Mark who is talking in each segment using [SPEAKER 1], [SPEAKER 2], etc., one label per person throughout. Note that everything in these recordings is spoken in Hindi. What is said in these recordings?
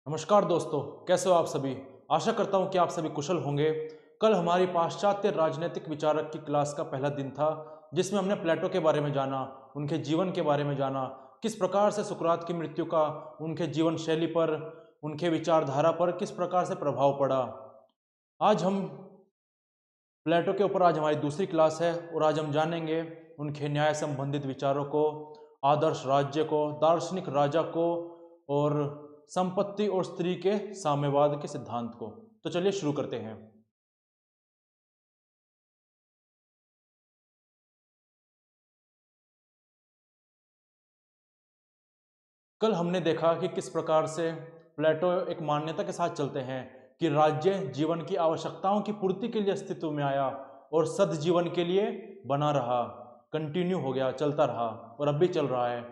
[SPEAKER 1] नमस्कार दोस्तों, कैसे हो आप सभी। आशा करता हूं कि आप सभी कुशल होंगे। कल हमारी पाश्चात्य राजनीतिक विचारक की क्लास का पहला दिन था, जिसमें हमने प्लेटो के बारे में जाना, उनके जीवन के बारे में जाना, किस प्रकार से सुकरात की मृत्यु का उनके जीवन शैली पर, उनके विचारधारा पर किस प्रकार से प्रभाव पड़ा। आज हम प्लेटो के ऊपर आज हमारी दूसरी क्लास है और आज हम जानेंगे उनके न्याय संबंधित विचारों को, आदर्श राज्य को, दार्शनिक राजा को और संपत्ति और स्त्री के साम्यवाद के सिद्धांत को। तो चलिए शुरू करते हैं। कल हमने देखा कि किस प्रकार से प्लेटो एक मान्यता के साथ चलते हैं कि राज्य जीवन की आवश्यकताओं की पूर्ति के लिए अस्तित्व में आया और सदजीवन के लिए बना रहा, कंटिन्यू हो गया, चलता रहा और अब भी चल रहा है।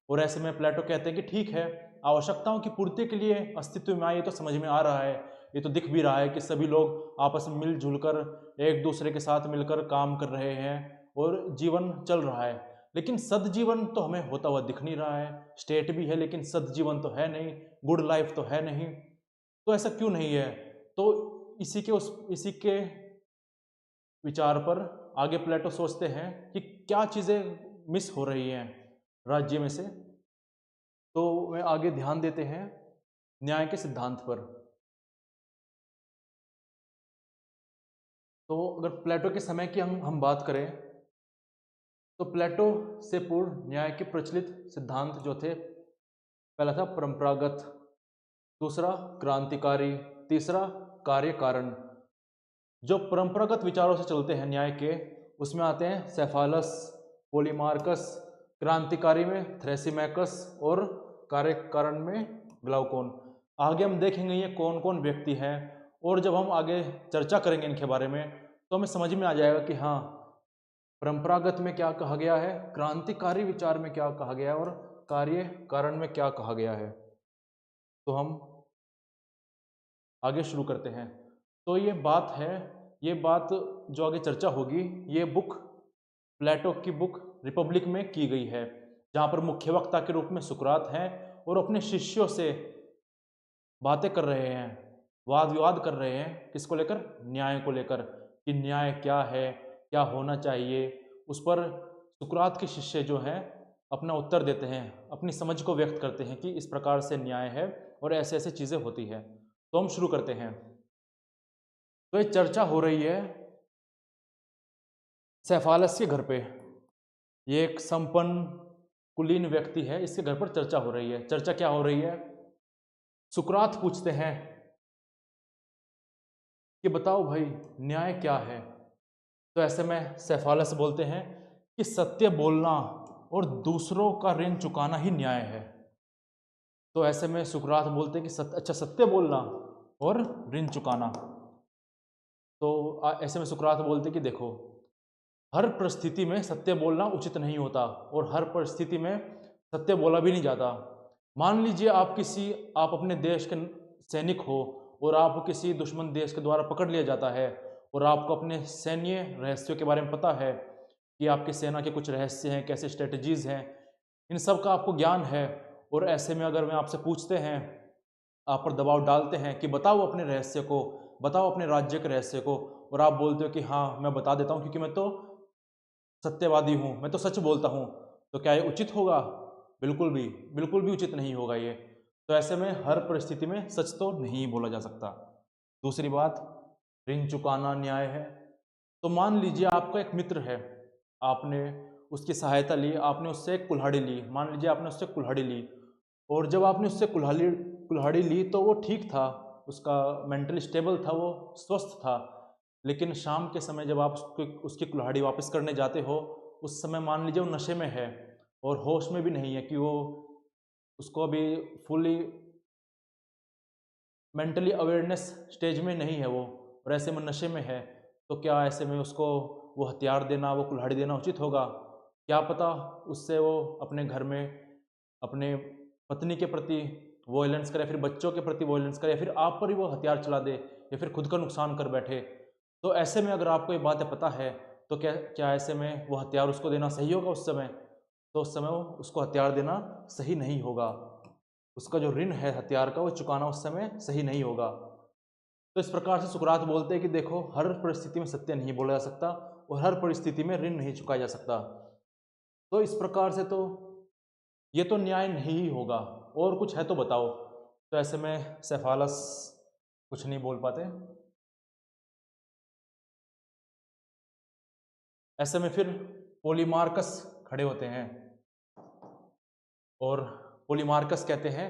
[SPEAKER 1] और ऐसे में प्लेटो कहते हैं कि ठीक है, आवश्यकताओं की पूर्ति के लिए अस्तित्व में आए, ये तो समझ में आ रहा है, ये तो दिख भी रहा है कि सभी लोग आपस में मिलजुल कर एक दूसरे के साथ मिलकर काम कर रहे हैं और जीवन चल रहा है। लेकिन सदजीवन तो हमें होता हुआ दिख नहीं रहा है। स्टेट भी है लेकिन सदजीवन तो है नहीं, गुड लाइफ तो है नहीं। तो ऐसा क्यों नहीं है? तो इसी के विचार पर आगे प्लेटो सोचते हैं कि क्या चीज़ें मिस हो रही हैं राज्य में से। तो वे आगे ध्यान देते हैं न्याय के सिद्धांत पर। तो अगर प्लेटो के समय की हम बात करें तो प्लेटो से पूर्व न्याय के प्रचलित सिद्धांत जो थे, पहला था परंपरागत, दूसरा क्रांतिकारी, तीसरा कार्य कारण। जो परंपरागत विचारों से चलते हैं न्याय के, उसमें आते हैं सेफालस, पोलीमार्कस, क्रांतिकारी में थ्रेसिमैकस और कार्य कारण में ग्लाउकोन। आगे हम देखेंगे ये कौन कौन व्यक्ति हैं और जब हम आगे चर्चा करेंगे इनके बारे में तो हमें समझ में आ जाएगा कि हाँ, परंपरागत में क्या कहा गया है, क्रांतिकारी विचार में क्या कहा गया है और कार्य कारण में क्या कहा गया है। तो हम आगे शुरू करते हैं। तो ये बात जो आगे चर्चा होगी, ये बुक प्लेटो की बुक रिपब्लिक में की गई है, जहाँ पर मुख्य वक्ता के रूप में सुकरात हैं और अपने शिष्यों से बातें कर रहे हैं, वाद विवाद कर रहे हैं, किसको लेकर? न्याय को लेकर, कि न्याय क्या है, क्या होना चाहिए। उस पर सुकरात के शिष्य जो हैं अपना उत्तर देते हैं, अपनी समझ को व्यक्त करते हैं कि इस प्रकार से न्याय है और ऐसे ऐसे चीज़ें होती है। तो हम शुरू करते हैं। तो ये चर्चा हो रही है सेफालस के घर पे। ये एक संपन्न कुलीन व्यक्ति है, इसके घर पर चर्चा हो रही है। चर्चा क्या हो रही है? सुकरात पूछते हैं कि बताओ भाई, न्याय क्या है? तो ऐसे में सेफालस बोलते हैं कि सत्य बोलना और दूसरों का ऋण चुकाना ही न्याय है। तो ऐसे में सुकरात बोलते हैं कि अच्छा, सत्य बोलना और ऋण चुकाना। तो ऐसे में सुकरात बोलते कि देखो, हर परिस्थिति में सत्य बोलना उचित नहीं होता और हर परिस्थिति में सत्य बोला भी नहीं जाता। मान लीजिए आप अपने देश के सैनिक हो और आप किसी दुश्मन देश के द्वारा पकड़ लिया जाता है और आपको अपने सैन्य रहस्यों के बारे में पता है कि आपकी सेना के कुछ रहस्य हैं, कैसे स्ट्रेटजीज हैं, इन सब का आपको ज्ञान है। और ऐसे में अगर वे आपसे पूछते हैं, आप पर दबाव डालते हैं कि बताओ अपने रहस्य को, बताओ अपने राज्य के रहस्य को, और आप बोलते हो कि हाँ मैं बता देता हूँ क्योंकि मैं तो सत्यवादी हूँ, मैं तो सच बोलता हूँ, तो क्या ये उचित होगा? बिल्कुल भी उचित नहीं होगा ये। तो ऐसे में हर परिस्थिति में सच तो नहीं बोला जा सकता। दूसरी बात, ऋण चुकाना न्याय है। तो मान लीजिए आपका एक मित्र है, आपने उसकी सहायता ली, आपने उससे एक कुल्हाड़ी ली, मान लीजिए आपने उससे कुल्हाड़ी ली, और जब आपने उससे कुल्हाड़ी ली तो वो ठीक था, उसका मेंटली स्टेबल था, वो स्वस्थ था। लेकिन शाम के समय जब आप उसकी कुल्हाड़ी वापस करने जाते हो, उस समय मान लीजिए वो नशे में है और होश में भी नहीं है, कि वो उसको अभी फुली मेंटली अवेयरनेस स्टेज में नहीं है वो, और ऐसे में नशे में है। तो क्या ऐसे में उसको वो हथियार देना, वो कुल्हाड़ी देना उचित होगा? क्या पता उससे वो अपने घर में अपने पत्नी के प्रति वॉयलेंस करे, फिर बच्चों के प्रति वॉयलेंस करे, या फिर आप पर ही वो हथियार चला दे, या फिर खुद का नुकसान कर बैठे। तो ऐसे में अगर आपको ये बातें पता है तो क्या क्या ऐसे में वो हथियार उसको देना सही होगा उस समय? तो उस समय वो उसको हथियार देना सही नहीं होगा। उसका जो ऋण है हथियार का वो चुकाना उस समय सही नहीं होगा। तो इस प्रकार से सुकरात बोलते हैं कि देखो, हर परिस्थिति में सत्य नहीं बोला जा सकता और हर परिस्थिति में ऋण नहीं चुकाया जा सकता। तो इस प्रकार से तो ये तो न्याय नहीं ही होगा, और कुछ है तो बताओ। तो ऐसे में सेफालस कुछ नहीं बोल पाते। ऐसे में फिर पोलीमार्कस खड़े होते हैं और पोलीमार्कस कहते हैं,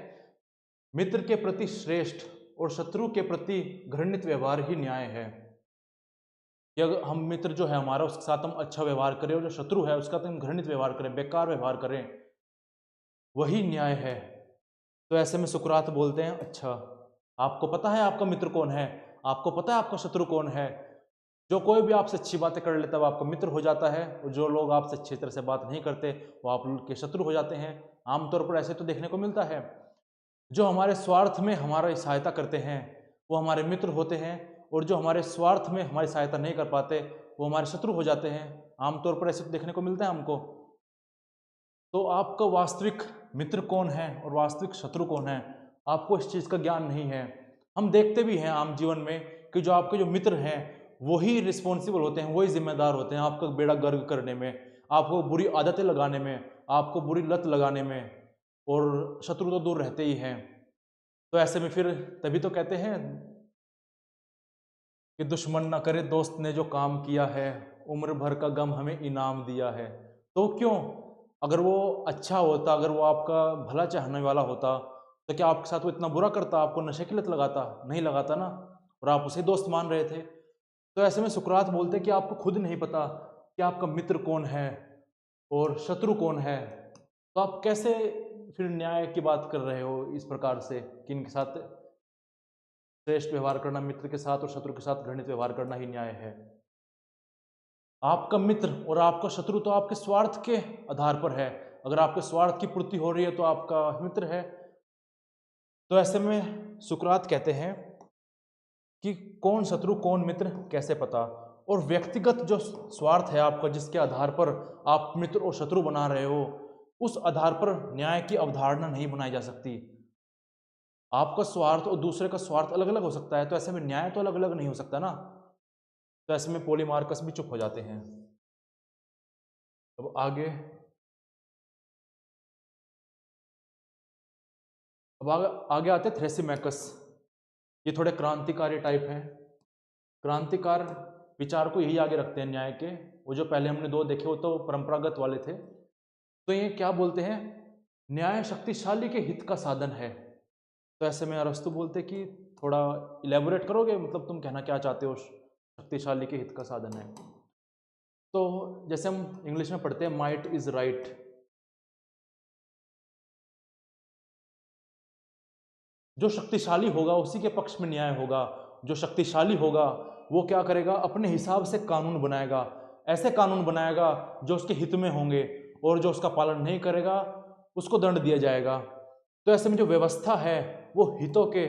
[SPEAKER 1] मित्र के प्रति श्रेष्ठ और शत्रु के प्रति घृणित व्यवहार ही न्याय है। कि अगर हम मित्र जो है हमारा, उसके साथ हम अच्छा व्यवहार करें, और जो शत्रु है उसका तो हम घृणित व्यवहार करें, बेकार व्यवहार करें, वही न्याय है। तो ऐसे में सुकरात बोलते हैं, अच्छा आपको पता है आपका मित्र कौन है, आपको पता है आपका शत्रु कौन है। जो कोई भी आपसे अच्छी बातें कर लेता है वो आपका मित्र हो जाता है, और जो लोग आपसे अच्छी तरह से बात नहीं करते वो आपके शत्रु हो जाते हैं। आमतौर पर ऐसे तो देखने को मिलता है। जो हमारे स्वार्थ में हमारी सहायता करते हैं वो हमारे मित्र होते हैं, और जो हमारे स्वार्थ में हमारी सहायता नहीं कर पाते वो हमारे शत्रु हो जाते हैं। आमतौर पर ऐसे तो देखने को मिलता है हमको। तो आपका वास्तविक मित्र कौन है और वास्तविक शत्रु कौन है, आपको इस चीज़ का ज्ञान नहीं है। हम देखते भी हैं आम जीवन में कि जो आपके जो मित्र हैं वही रिस्पॉन्सिबल होते हैं, वही जिम्मेदार होते हैं आपका बेड़ा गर्क करने में, आपको बुरी आदतें लगाने में, आपको बुरी लत लगाने में, और शत्रु तो दूर रहते ही हैं। तो ऐसे में फिर तभी तो कहते हैं कि दुश्मन न करे दोस्त ने जो काम किया है, उम्र भर का गम हमें इनाम दिया है। तो क्यों, अगर वो अच्छा होता, अगर वो आपका भला चाहने वाला होता, तो क्या आपके साथ वो इतना बुरा करता, आपको नशे की लत लगाता? नहीं लगाता ना, और आप उसे दोस्त मान रहे थे। तो ऐसे में सुकरात बोलते कि आपको खुद नहीं पता कि आपका मित्र कौन है और शत्रु कौन है, तो आप कैसे फिर न्याय की बात कर रहे हो इस प्रकार से कि इनके साथ श्रेष्ठ व्यवहार करना, मित्र के साथ और शत्रु के साथ घृणित व्यवहार करना ही न्याय है। आपका मित्र और आपका शत्रु तो आपके स्वार्थ के आधार पर है। अगर आपके स्वार्थ की पूर्ति हो रही है तो आपका मित्र है। तो ऐसे में सुकरात कहते हैं कि कौन शत्रु कौन मित्र कैसे पता, और व्यक्तिगत जो स्वार्थ है आपका, जिसके आधार पर आप मित्र और शत्रु बना रहे हो, उस आधार पर न्याय की अवधारणा नहीं बनाई जा सकती। आपका स्वार्थ और दूसरे का स्वार्थ अलग अलग हो सकता है, तो ऐसे में न्याय तो अलग अलग नहीं हो सकता ना। तो ऐसे में पोलीमार्कस भी चुप हो जाते हैं। अब आगे आते थ्रेसिमैकस। ये थोड़े क्रांतिकारी टाइप हैं। क्रांतिकार विचार को यही आगे रखते हैं न्याय के। वो जो पहले हमने दो देखे वो तो परंपरागत वाले थे। तो ये क्या बोलते हैं, न्याय शक्तिशाली के हित का साधन है। तो ऐसे में अरस्तु बोलते कि थोड़ा इलेबोरेट करोगे, मतलब तुम कहना क्या चाहते हो शक्तिशाली के हित का साधन है। तो जैसे हम इंग्लिश में पढ़ते हैं, माइट इज राइट। जो शक्तिशाली होगा उसी के पक्ष में न्याय होगा। जो शक्तिशाली होगा वो क्या करेगा, अपने हिसाब से कानून बनाएगा, ऐसे कानून बनाएगा जो उसके हित में होंगे, और जो उसका पालन नहीं करेगा उसको दंड दिया जाएगा। तो ऐसे में जो व्यवस्था है वो हितों के,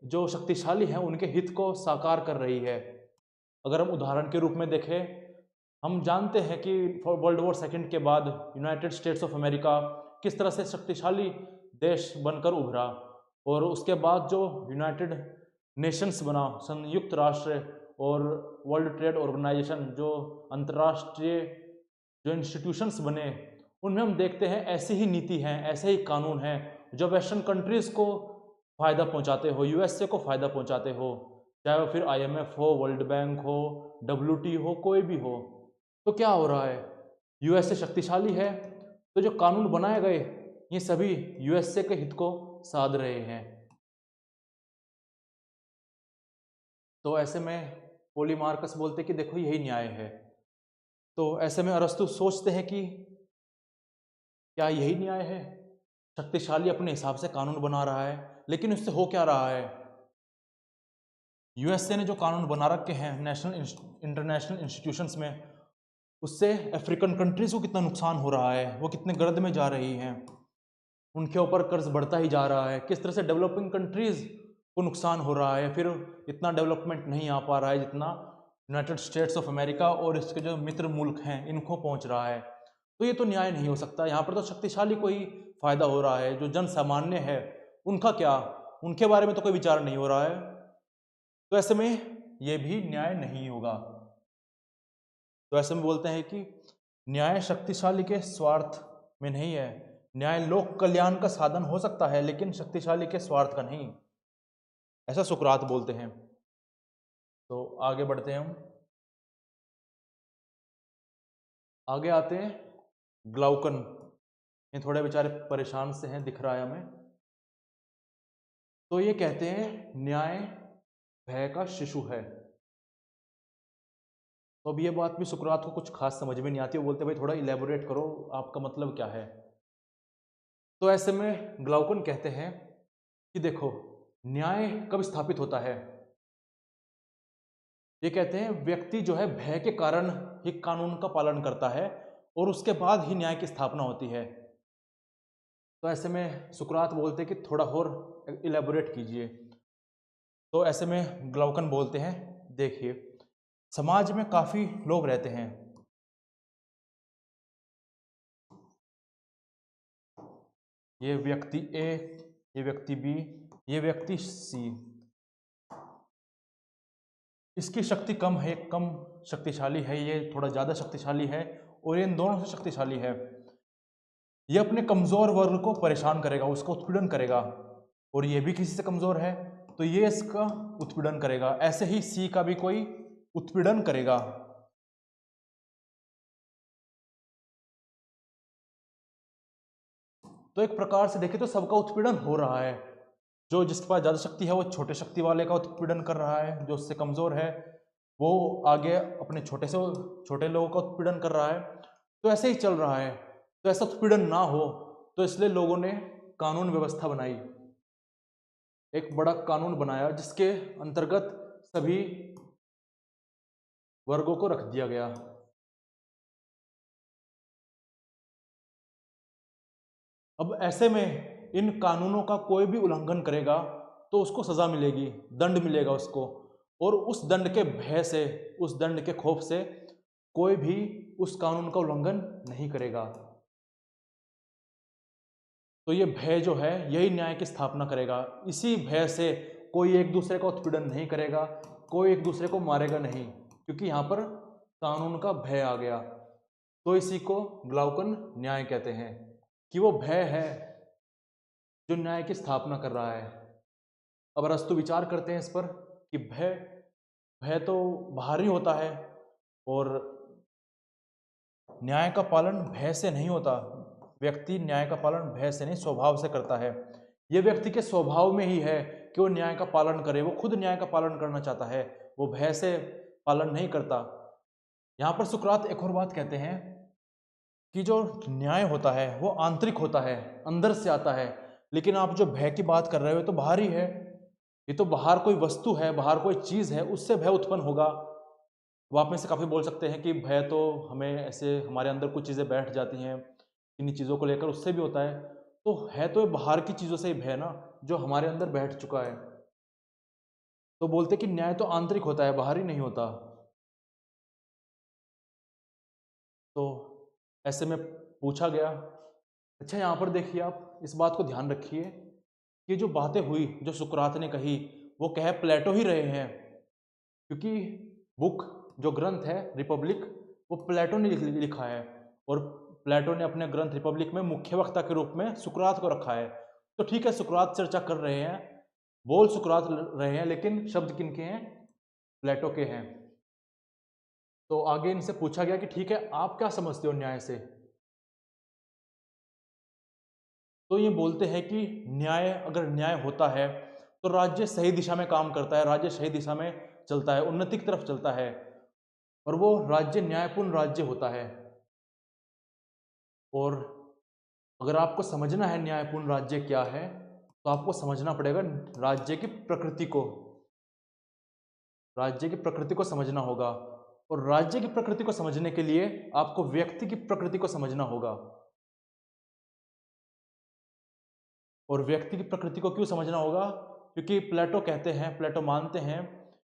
[SPEAKER 1] जो शक्तिशाली हैं उनके हित को साकार कर रही है। अगर हम उदाहरण के रूप में देखें, हम जानते हैं कि वर्ल्ड वॉर सेकंड के बाद यूनाइटेड स्टेट्स ऑफ अमेरिका किस तरह से शक्तिशाली देश बनकर उभरा, और उसके बाद जो यूनाइटेड नेशंस बना, संयुक्त राष्ट्र, और वर्ल्ड ट्रेड ऑर्गेनाइजेशन, जो अंतर्राष्ट्रीय जो इंस्टीट्यूशंस बने, उनमें हम देखते हैं ऐसी ही नीति हैं, ऐसे ही कानून हैं जो वेस्टर्न कंट्रीज़ को फ़ायदा पहुंचाते हो, यूएसए को फ़ायदा पहुंचाते हो, चाहे वो फिर आईएमएफ हो, वर्ल्ड बैंक हो, डब्ल्यूटी हो, कोई भी हो। तो क्या हो रहा है, यूएसए शक्तिशाली है, तो जो कानून बनाए गए ये सभी यूएसए के हित को साध रहे हैं। तो ऐसे में पोलीमार्कस बोलते कि देखो यही न्याय है। तो ऐसे में अरस्तु सोचते हैं कि क्या यही न्याय है, शक्तिशाली अपने हिसाब से कानून बना रहा है, लेकिन उससे हो क्या रहा है, यूएसए ने जो कानून बना रखे हैं नेशनल इंटरनेशनल इंस्टीट्यूशंस में, उससे अफ्रीकन कंट्रीज को कितना नुकसान हो रहा है, वो कितने गर्द में जा रही हैं, उनके ऊपर कर्ज बढ़ता ही जा रहा है, किस तरह से डेवलपिंग कंट्रीज को नुकसान हो रहा है, फिर इतना डेवलपमेंट नहीं आ पा रहा है जितना यूनाइटेड स्टेट्स ऑफ अमेरिका और इसके जो मित्र मुल्क हैं इनको पहुंच रहा है। तो ये तो न्याय नहीं हो सकता, यहाँ पर तो शक्तिशाली को ही फायदा हो रहा है, जो जन सामान्य है उनका क्या, उनके बारे में तो कोई विचार नहीं हो रहा है। तो ऐसे में ये भी न्याय नहीं होगा। तो ऐसे में बोलते हैं कि न्याय शक्तिशाली के स्वार्थ में नहीं है। न्याय लोक कल्याण का साधन हो सकता है लेकिन शक्तिशाली के स्वार्थ का नहीं, ऐसा सुकरात बोलते हैं। तो आगे बढ़ते हैं हम, आगे आते हैं ग्लाउकन। ये थोड़े बेचारे परेशान से हैं, दिख रहा है हमें। तो ये कहते हैं न्याय भय का शिशु है। तो अब ये बात भी सुकरात को कुछ खास समझ में नहीं आती। वो बोलते भाई थोड़ा इलेबोरेट करो, आपका मतलब क्या है। तो ऐसे में ग्लाउकन कहते हैं कि देखो, न्याय कब स्थापित होता है। ये कहते हैं व्यक्ति जो है भय के कारण ही कानून का पालन करता है और उसके बाद ही न्याय की स्थापना होती है। तो ऐसे में सुकरात बोलते हैं कि थोड़ा और इलेबोरेट कीजिए। तो ऐसे में ग्लाउकन बोलते हैं, देखिए समाज में काफी लोग रहते हैं, ये व्यक्ति ए, ये व्यक्ति बी, ये व्यक्ति सी, इसकी शक्ति कम है, कम शक्तिशाली है, ये थोड़ा ज़्यादा शक्तिशाली है और ये इन दोनों से शक्तिशाली है। ये अपने कमज़ोर वर्ग को परेशान करेगा, उसका उत्पीड़न करेगा, और ये भी किसी से कमज़ोर है तो ये इसका उत्पीड़न करेगा। ऐसे ही सी का भी कोई उत्पीड़न करेगा। तो एक प्रकार से देखें तो सबका उत्पीड़न हो रहा है। जो जिसके पास ज़्यादा शक्ति है वो छोटे शक्ति वाले का उत्पीड़न कर रहा है, जो उससे कमज़ोर है वो आगे अपने छोटे लोगों का उत्पीड़न कर रहा है। तो ऐसे ही चल रहा है। तो ऐसा उत्पीड़न ना हो तो इसलिए लोगों ने कानून व्यवस्था बनाई, एक बड़ा कानून बनाया जिसके अंतर्गत सभी वर्गों को रख दिया गया। अब ऐसे में इन कानूनों का कोई भी उल्लंघन करेगा तो उसको सजा मिलेगी, दंड मिलेगा उसको, और उस दंड के भय से, उस दंड के खौफ से कोई भी उस कानून का उल्लंघन नहीं करेगा। तो ये भय जो है यही न्याय की स्थापना करेगा। इसी भय से कोई एक दूसरे का उत्पीड़न नहीं करेगा, कोई एक दूसरे को मारेगा नहीं, क्योंकि यहाँ पर कानून का भय आ गया। तो इसी को ग्लाउकन न्याय कहते हैं कि वो भय है जो न्याय की स्थापना कर रहा है। अब अरस्तु विचार करते हैं इस पर कि भय भय तो बाहरी होता है और न्याय का पालन भय से नहीं होता। व्यक्ति न्याय का पालन भय से नहीं, स्वभाव से करता है। ये व्यक्ति के स्वभाव में ही है कि वो न्याय का पालन करे, वो खुद न्याय का पालन करना चाहता है, वो भय से पालन नहीं करता। यहाँ पर सुकरात एक और बात कहते हैं कि जो न्याय होता है वो आंतरिक होता है, अंदर से आता है, लेकिन आप जो भय की बात कर रहे हो तो बाहरी है। ये तो बाहर कोई वस्तु है, बाहर कोई चीज़ है, उससे भय उत्पन्न होगा। वो आप में से काफ़ी बोल सकते हैं कि भय तो हमें ऐसे हमारे अंदर कुछ चीज़ें बैठ जाती हैं इन्हीं चीज़ों को लेकर, उससे भी होता है। तो है तो ये बाहर की चीज़ों से ही भय ना, जो हमारे अंदर बैठ चुका है। तो बोलते कि न्याय तो आंतरिक होता है, बाहरी नहीं होता। तो ऐसे में पूछा गया। अच्छा, यहाँ पर देखिए, आप इस बात को ध्यान रखिए कि जो बातें हुई, जो सुकरात ने कही, वो कह प्लेटो ही रहे हैं, क्योंकि बुक जो ग्रंथ है रिपब्लिक वो प्लेटो ने लिखा है, और प्लेटो ने अपने ग्रंथ रिपब्लिक में मुख्य वक्ता के रूप में सुकरात को रखा है। तो ठीक है, सुकरात चर्चा कर रहे हैं, बोल सुकरात रहे हैं, लेकिन शब्द किनके हैं? प्लेटो के हैं। तो आगे इनसे पूछा गया कि ठीक है, आप क्या समझते हो न्याय से। तो ये बोलते हैं कि न्याय, अगर न्याय होता है तो राज्य सही दिशा में काम करता है, राज्य सही दिशा में चलता है, उन्नति की तरफ चलता है, और वो राज्य न्यायपूर्ण राज्य होता है। और अगर आपको समझना है न्यायपूर्ण राज्य क्या है तो आपको समझना पड़ेगा राज्य की प्रकृति को, राज्य की प्रकृति को समझना होगा। और राज्य की प्रकृति को समझने के लिए आपको व्यक्ति की प्रकृति को समझना होगा। और व्यक्ति की प्रकृति को क्यों समझना होगा? क्योंकि प्लेटो कहते हैं, प्लेटो मानते हैं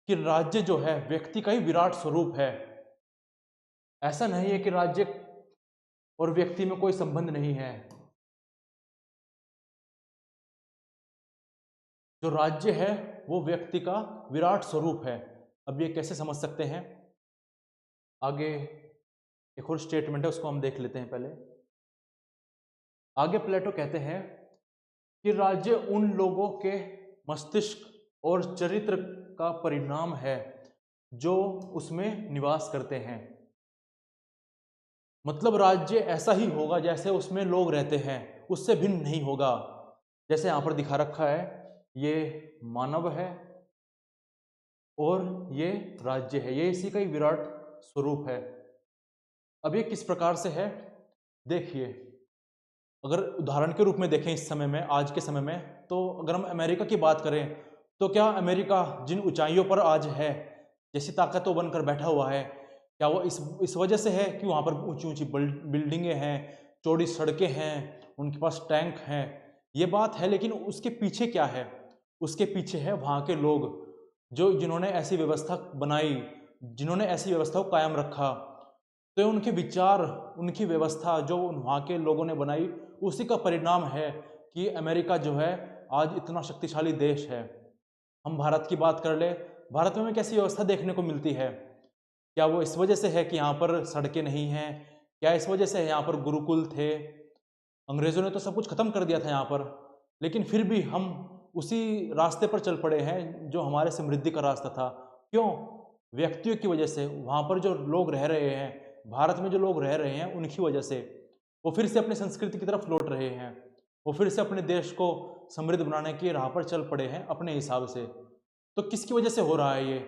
[SPEAKER 1] कि राज्य जो है व्यक्ति का ही विराट स्वरूप है। ऐसा नहीं है कि राज्य और व्यक्ति में कोई संबंध नहीं है। जो राज्य है वो व्यक्ति का विराट स्वरूप है। अब ये कैसे समझ सकते हैं, आगे एक और स्टेटमेंट है, उसको हम देख लेते हैं पहले। आगे प्लेटो कहते हैं कि राज्य उन लोगों के मस्तिष्क और चरित्र का परिणाम है जो उसमें निवास करते हैं। मतलब राज्य ऐसा ही होगा जैसे उसमें लोग रहते हैं, उससे भिन्न नहीं होगा। जैसे यहाँ पर दिखा रखा है, ये मानव है और ये राज्य है, ये इसी का ही विराट स्वरूप है। अब ये किस प्रकार से है, देखिए, अगर उदाहरण के रूप में देखें इस समय में, आज के समय में, तो अगर हम अमेरिका की बात करें तो क्या अमेरिका जिन ऊंचाइयों पर आज है, जैसी ताकतों बनकर बैठा हुआ है, क्या वो इस वजह से है कि वहाँ पर ऊंची ऊंची बिल्डिंगें हैं, चौड़ी सड़कें हैं, उनके पास टैंक हैं, ये बात है। लेकिन उसके पीछे क्या है, उसके पीछे है वहाँ के लोग, जिन्होंने ऐसी व्यवस्था बनाई, जिन्होंने ऐसी व्यवस्था को कायम रखा। तो उनके विचार, उनकी व्यवस्था जो वहाँ के लोगों ने बनाई, उसी का परिणाम है कि अमेरिका जो है आज इतना शक्तिशाली देश है। हम भारत की बात कर ले, भारत में हमें कैसी व्यवस्था देखने को मिलती है? क्या वो इस वजह से है कि यहाँ पर सड़कें नहीं हैं? क्या इस वजह से यहाँ पर गुरुकुल थे? अंग्रेजों ने तो सब कुछ खत्म कर दिया था यहाँ पर, लेकिन फिर भी हम उसी रास्ते पर चल पड़े हैं जो हमारे समृद्धि का रास्ता था। क्यों? व्यक्तियों की वजह से। वहाँ पर जो लोग रह रहे हैं, भारत में जो लोग रह रहे हैं, उनकी वजह से वो फिर से अपनी संस्कृति की तरफ लौट रहे हैं, वो फिर से अपने देश को समृद्ध बनाने की राह पर चल पड़े हैं अपने हिसाब से। तो किसकी वजह से हो रहा है ये?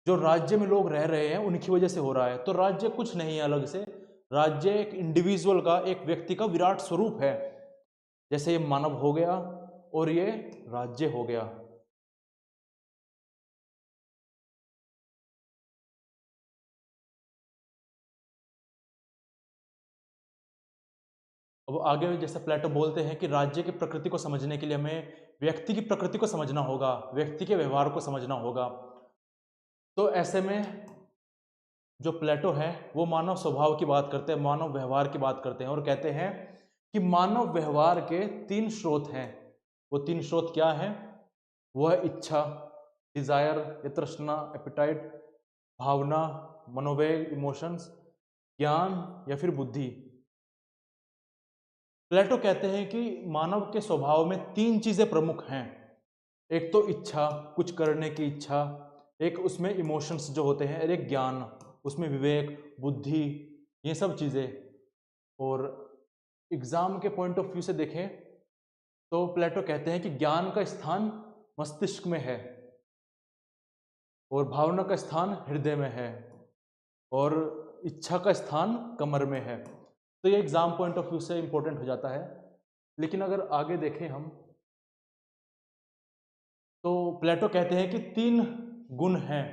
[SPEAKER 1] जो राज्य में लोग रह रहे हैं उनकी वजह से हो रहा है। तो राज्य कुछ नहीं है अलग से, राज्य एक इंडिविजुअल का, एक व्यक्ति का विराट स्वरूप है। जैसे ये मानव हो गया और ये राज्य हो गया। अब आगे जैसे प्लेटो बोलते हैं कि राज्य की प्रकृति को समझने के लिए हमें व्यक्ति की प्रकृति को समझना होगा, व्यक्ति के व्यवहार को समझना होगा। तो ऐसे में जो प्लेटो है वो मानव स्वभाव की बात करते हैं, मानव व्यवहार की बात करते हैं और कहते हैं कि मानव व्यवहार के 3 स्रोत हैं। वो 3 स्रोत क्या हैं? वो है इच्छा, डिजायर या तृष्णा, एपिटाइट, भावना, मनोवेग, इमोशंस, ज्ञान या फिर बुद्धि। प्लेटो कहते हैं कि मानव के स्वभाव में 3 चीजें प्रमुख हैं। एक तो इच्छा, कुछ करने की इच्छा, एक उसमें इमोशंस जो होते हैं, एक ज्ञान, उसमें विवेक, बुद्धि, ये सब चीजें। और एग्जाम के पॉइंट ऑफ व्यू से देखें तो प्लेटो कहते हैं कि ज्ञान का स्थान मस्तिष्क में है और भावना का स्थान हृदय में है और इच्छा का स्थान कमर में है। तो ये एग्जाम पॉइंट ऑफ व्यू से इंपॉर्टेंट हो जाता है। लेकिन अगर आगे देखें हम तो प्लेटो कहते हैं कि 3 गुण हैं,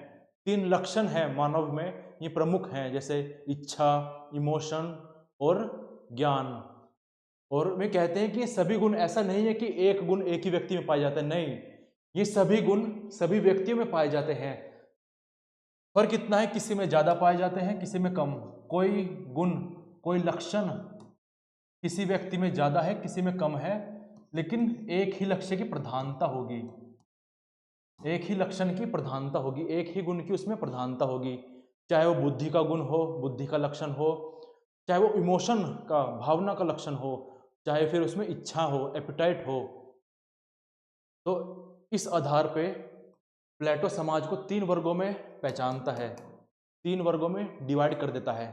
[SPEAKER 1] 3 लक्षण हैं मानव में, ये प्रमुख हैं, जैसे इच्छा, इमोशन और ज्ञान। और वे कहते हैं कि सभी गुण, ऐसा नहीं है कि एक गुण एक ही व्यक्ति में पाया जाता है, नहीं, ये सभी गुण सभी व्यक्तियों में पाए जाते हैं। फर्क इतना है, किसी में ज्यादा पाए जाते हैं, किसी में कम। कोई गुण, कोई लक्षण किसी व्यक्ति में ज्यादा है, किसी में कम है, लेकिन एक ही लक्ष्य की प्रधानता होगी, एक ही लक्षण की प्रधानता होगी, एक ही गुण की उसमें प्रधानता होगी। चाहे वो बुद्धि का गुण हो, बुद्धि का लक्षण हो, चाहे वो इमोशन का, भावना का लक्षण हो, चाहे फिर उसमें इच्छा हो, एपिटाइट हो। तो इस आधार पे प्लेटो समाज को 3 वर्गों में पहचानता है, 3 वर्गों में डिवाइड कर देता है।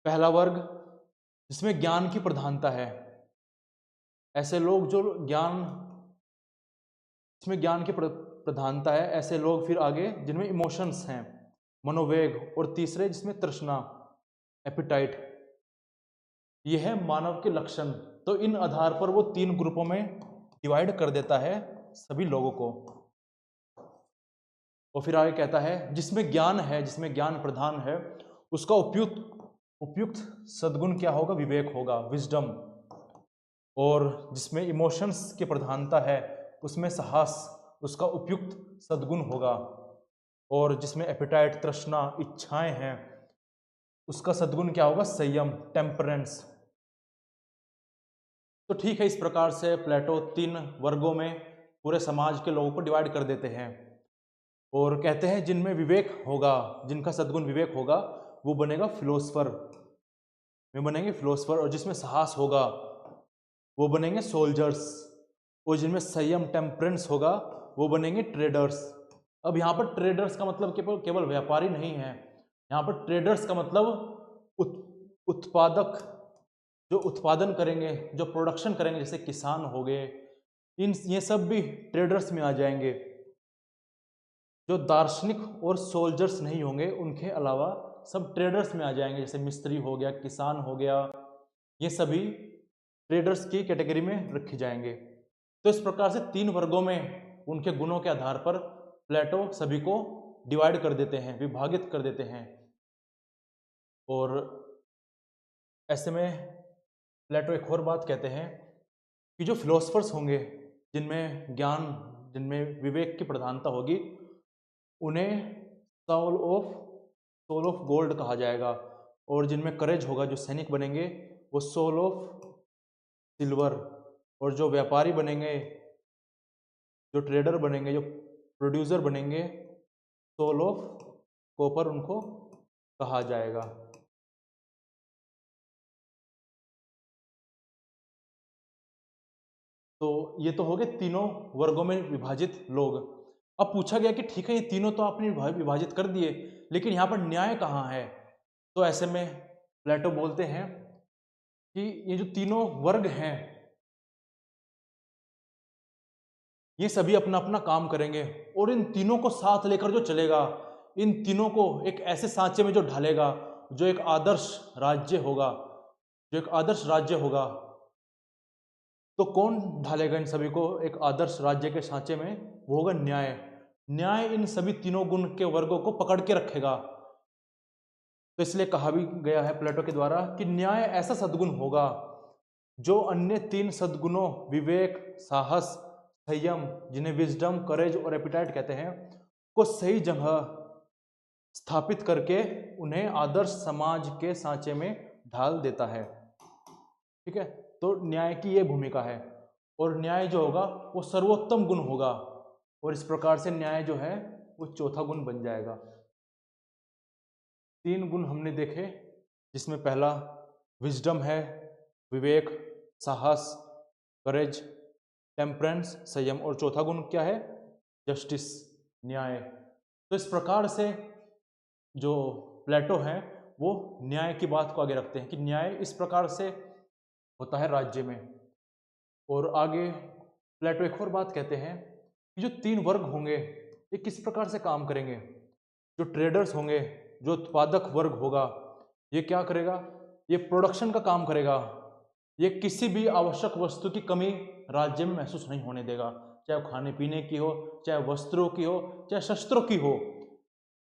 [SPEAKER 1] पहला वर्ग जिसमें ज्ञान की प्रधानता है, ऐसे लोग जो ज्ञान, जिसमें ज्ञान की प्रधानता है, ऐसे लोग। फिर आगे जिनमें इमोशंस हैं, मनोवेग, और तीसरे जिसमें तृष्णा, एपिटाइट। यह है मानव के लक्षण। तो इन आधार पर वो 3 ग्रुपों में डिवाइड कर देता है सभी लोगों को। और फिर आगे कहता है जिसमें ज्ञान है, जिसमें ज्ञान प्रधान है, उसका उपयुक्त सद्गुण क्या होगा? विवेक होगा, विजडम। और जिसमें इमोशंस की प्रधानता है, उसमें साहस, उसका उपयुक्त सद्गुण होगा। और जिसमें एपिटाइट, तृष्णा, इच्छाएं हैं, उसका सद्गुण क्या होगा? संयम, टेम्परेंस। तो ठीक है, इस प्रकार से प्लेटो 3 वर्गों में पूरे समाज के लोगों को डिवाइड कर देते हैं और कहते हैं जिनमें विवेक होगा, जिनका सद्गुण विवेक होगा, वो बनेगा फिलोसफर, वे बनेंगे फिलोसफर। और जिसमें साहस होगा वो बनेंगे सोल्जर्स, और जिनमें संयम टेम्परेंस होगा वो बनेंगे ट्रेडर्स। अब यहाँ पर ट्रेडर्स का मतलब केवल व्यापारी नहीं है, यहाँ पर ट्रेडर्स का मतलब उत्पादक, जो उत्पादन करेंगे, जो प्रोडक्शन करेंगे, जैसे किसान हो गए, ये सब भी ट्रेडर्स में आ जाएंगे। जो दार्शनिक और सोल्जर्स नहीं होंगे उनके अलावा सब ट्रेडर्स में आ जाएंगे, जैसे मिस्त्री हो गया, किसान हो गया, ये सभी ट्रेडर्स की कैटेगरी में रखे जाएंगे। तो इस प्रकार से 3 वर्गों में उनके गुणों के आधार पर प्लेटो सभी को डिवाइड कर देते हैं, विभाजित कर देते हैं। और ऐसे में प्लेटो एक और बात कहते हैं कि जो फिलोसफर्स होंगे, जिनमें ज्ञान, जिनमें विवेक की प्रधानता होगी, उन्हें सोल ऑफ गोल्ड कहा जाएगा। और जिनमें करेज होगा, जो सैनिक बनेंगे, वो सोल ऑफ सिल्वर। और जो व्यापारी बनेंगे, जो ट्रेडर बनेंगे, जो प्रोड्यूसर बनेंगे, सोल ऑफ कॉपर उनको कहा जाएगा। तो ये तो हो गए तीनों वर्गों में विभाजित लोग। अब पूछा गया कि ठीक है, ये तीनों तो आपने विभाजित कर दिए, लेकिन यहाँ पर न्याय कहाँ है? तो ऐसे में प्लेटो बोलते हैं कि ये जो तीनों वर्ग हैं, ये सभी अपना अपना काम करेंगे, और इन तीनों को साथ लेकर जो चलेगा, इन तीनों को एक ऐसे सांचे में जो ढालेगा, जो एक आदर्श राज्य होगा, जो एक आदर्श राज्य होगा। तो कौन ढालेगा इन सभी को एक आदर्श राज्य के सांचे में? वो होगा न्याय। न्याय इन सभी तीनों गुण के वर्गों को पकड़ के रखेगा। तो इसलिए कहा भी गया है प्लेटो के द्वारा कि न्याय ऐसा सद्गुण होगा जो अन्य 3 सद्गुणों विवेक, साहस, संयम, जिन्हें विजडम, करेज और एपिटाइट कहते हैं, को सही जगह स्थापित करके उन्हें आदर्श समाज के सांचे में ढाल देता है। ठीक है, तो न्याय की ये भूमिका है। और न्याय जो होगा वो सर्वोत्तम गुण होगा, और इस प्रकार से न्याय जो है वो चौथा गुण बन जाएगा। 3 गुण हमने देखे, जिसमें पहला विजडम है, विवेक, साहस, करेज, टेम्परेंस, संयम, और चौथा गुण क्या है? जस्टिस, न्याय। तो इस प्रकार से जो प्लेटो है वो न्याय की बात को आगे रखते हैं कि न्याय इस प्रकार से होता है राज्य में। और आगे प्लेटो एक और बात कहते हैं कि जो 3 वर्ग होंगे ये किस प्रकार से काम करेंगे। जो ट्रेडर्स होंगे, जो उत्पादक वर्ग होगा, ये क्या करेगा? ये प्रोडक्शन का काम करेगा। ये किसी भी आवश्यक वस्तु की कमी राज्य में महसूस नहीं होने देगा, चाहे वो खाने पीने की हो, चाहे वस्त्रों की हो, चाहे शस्त्रों की हो।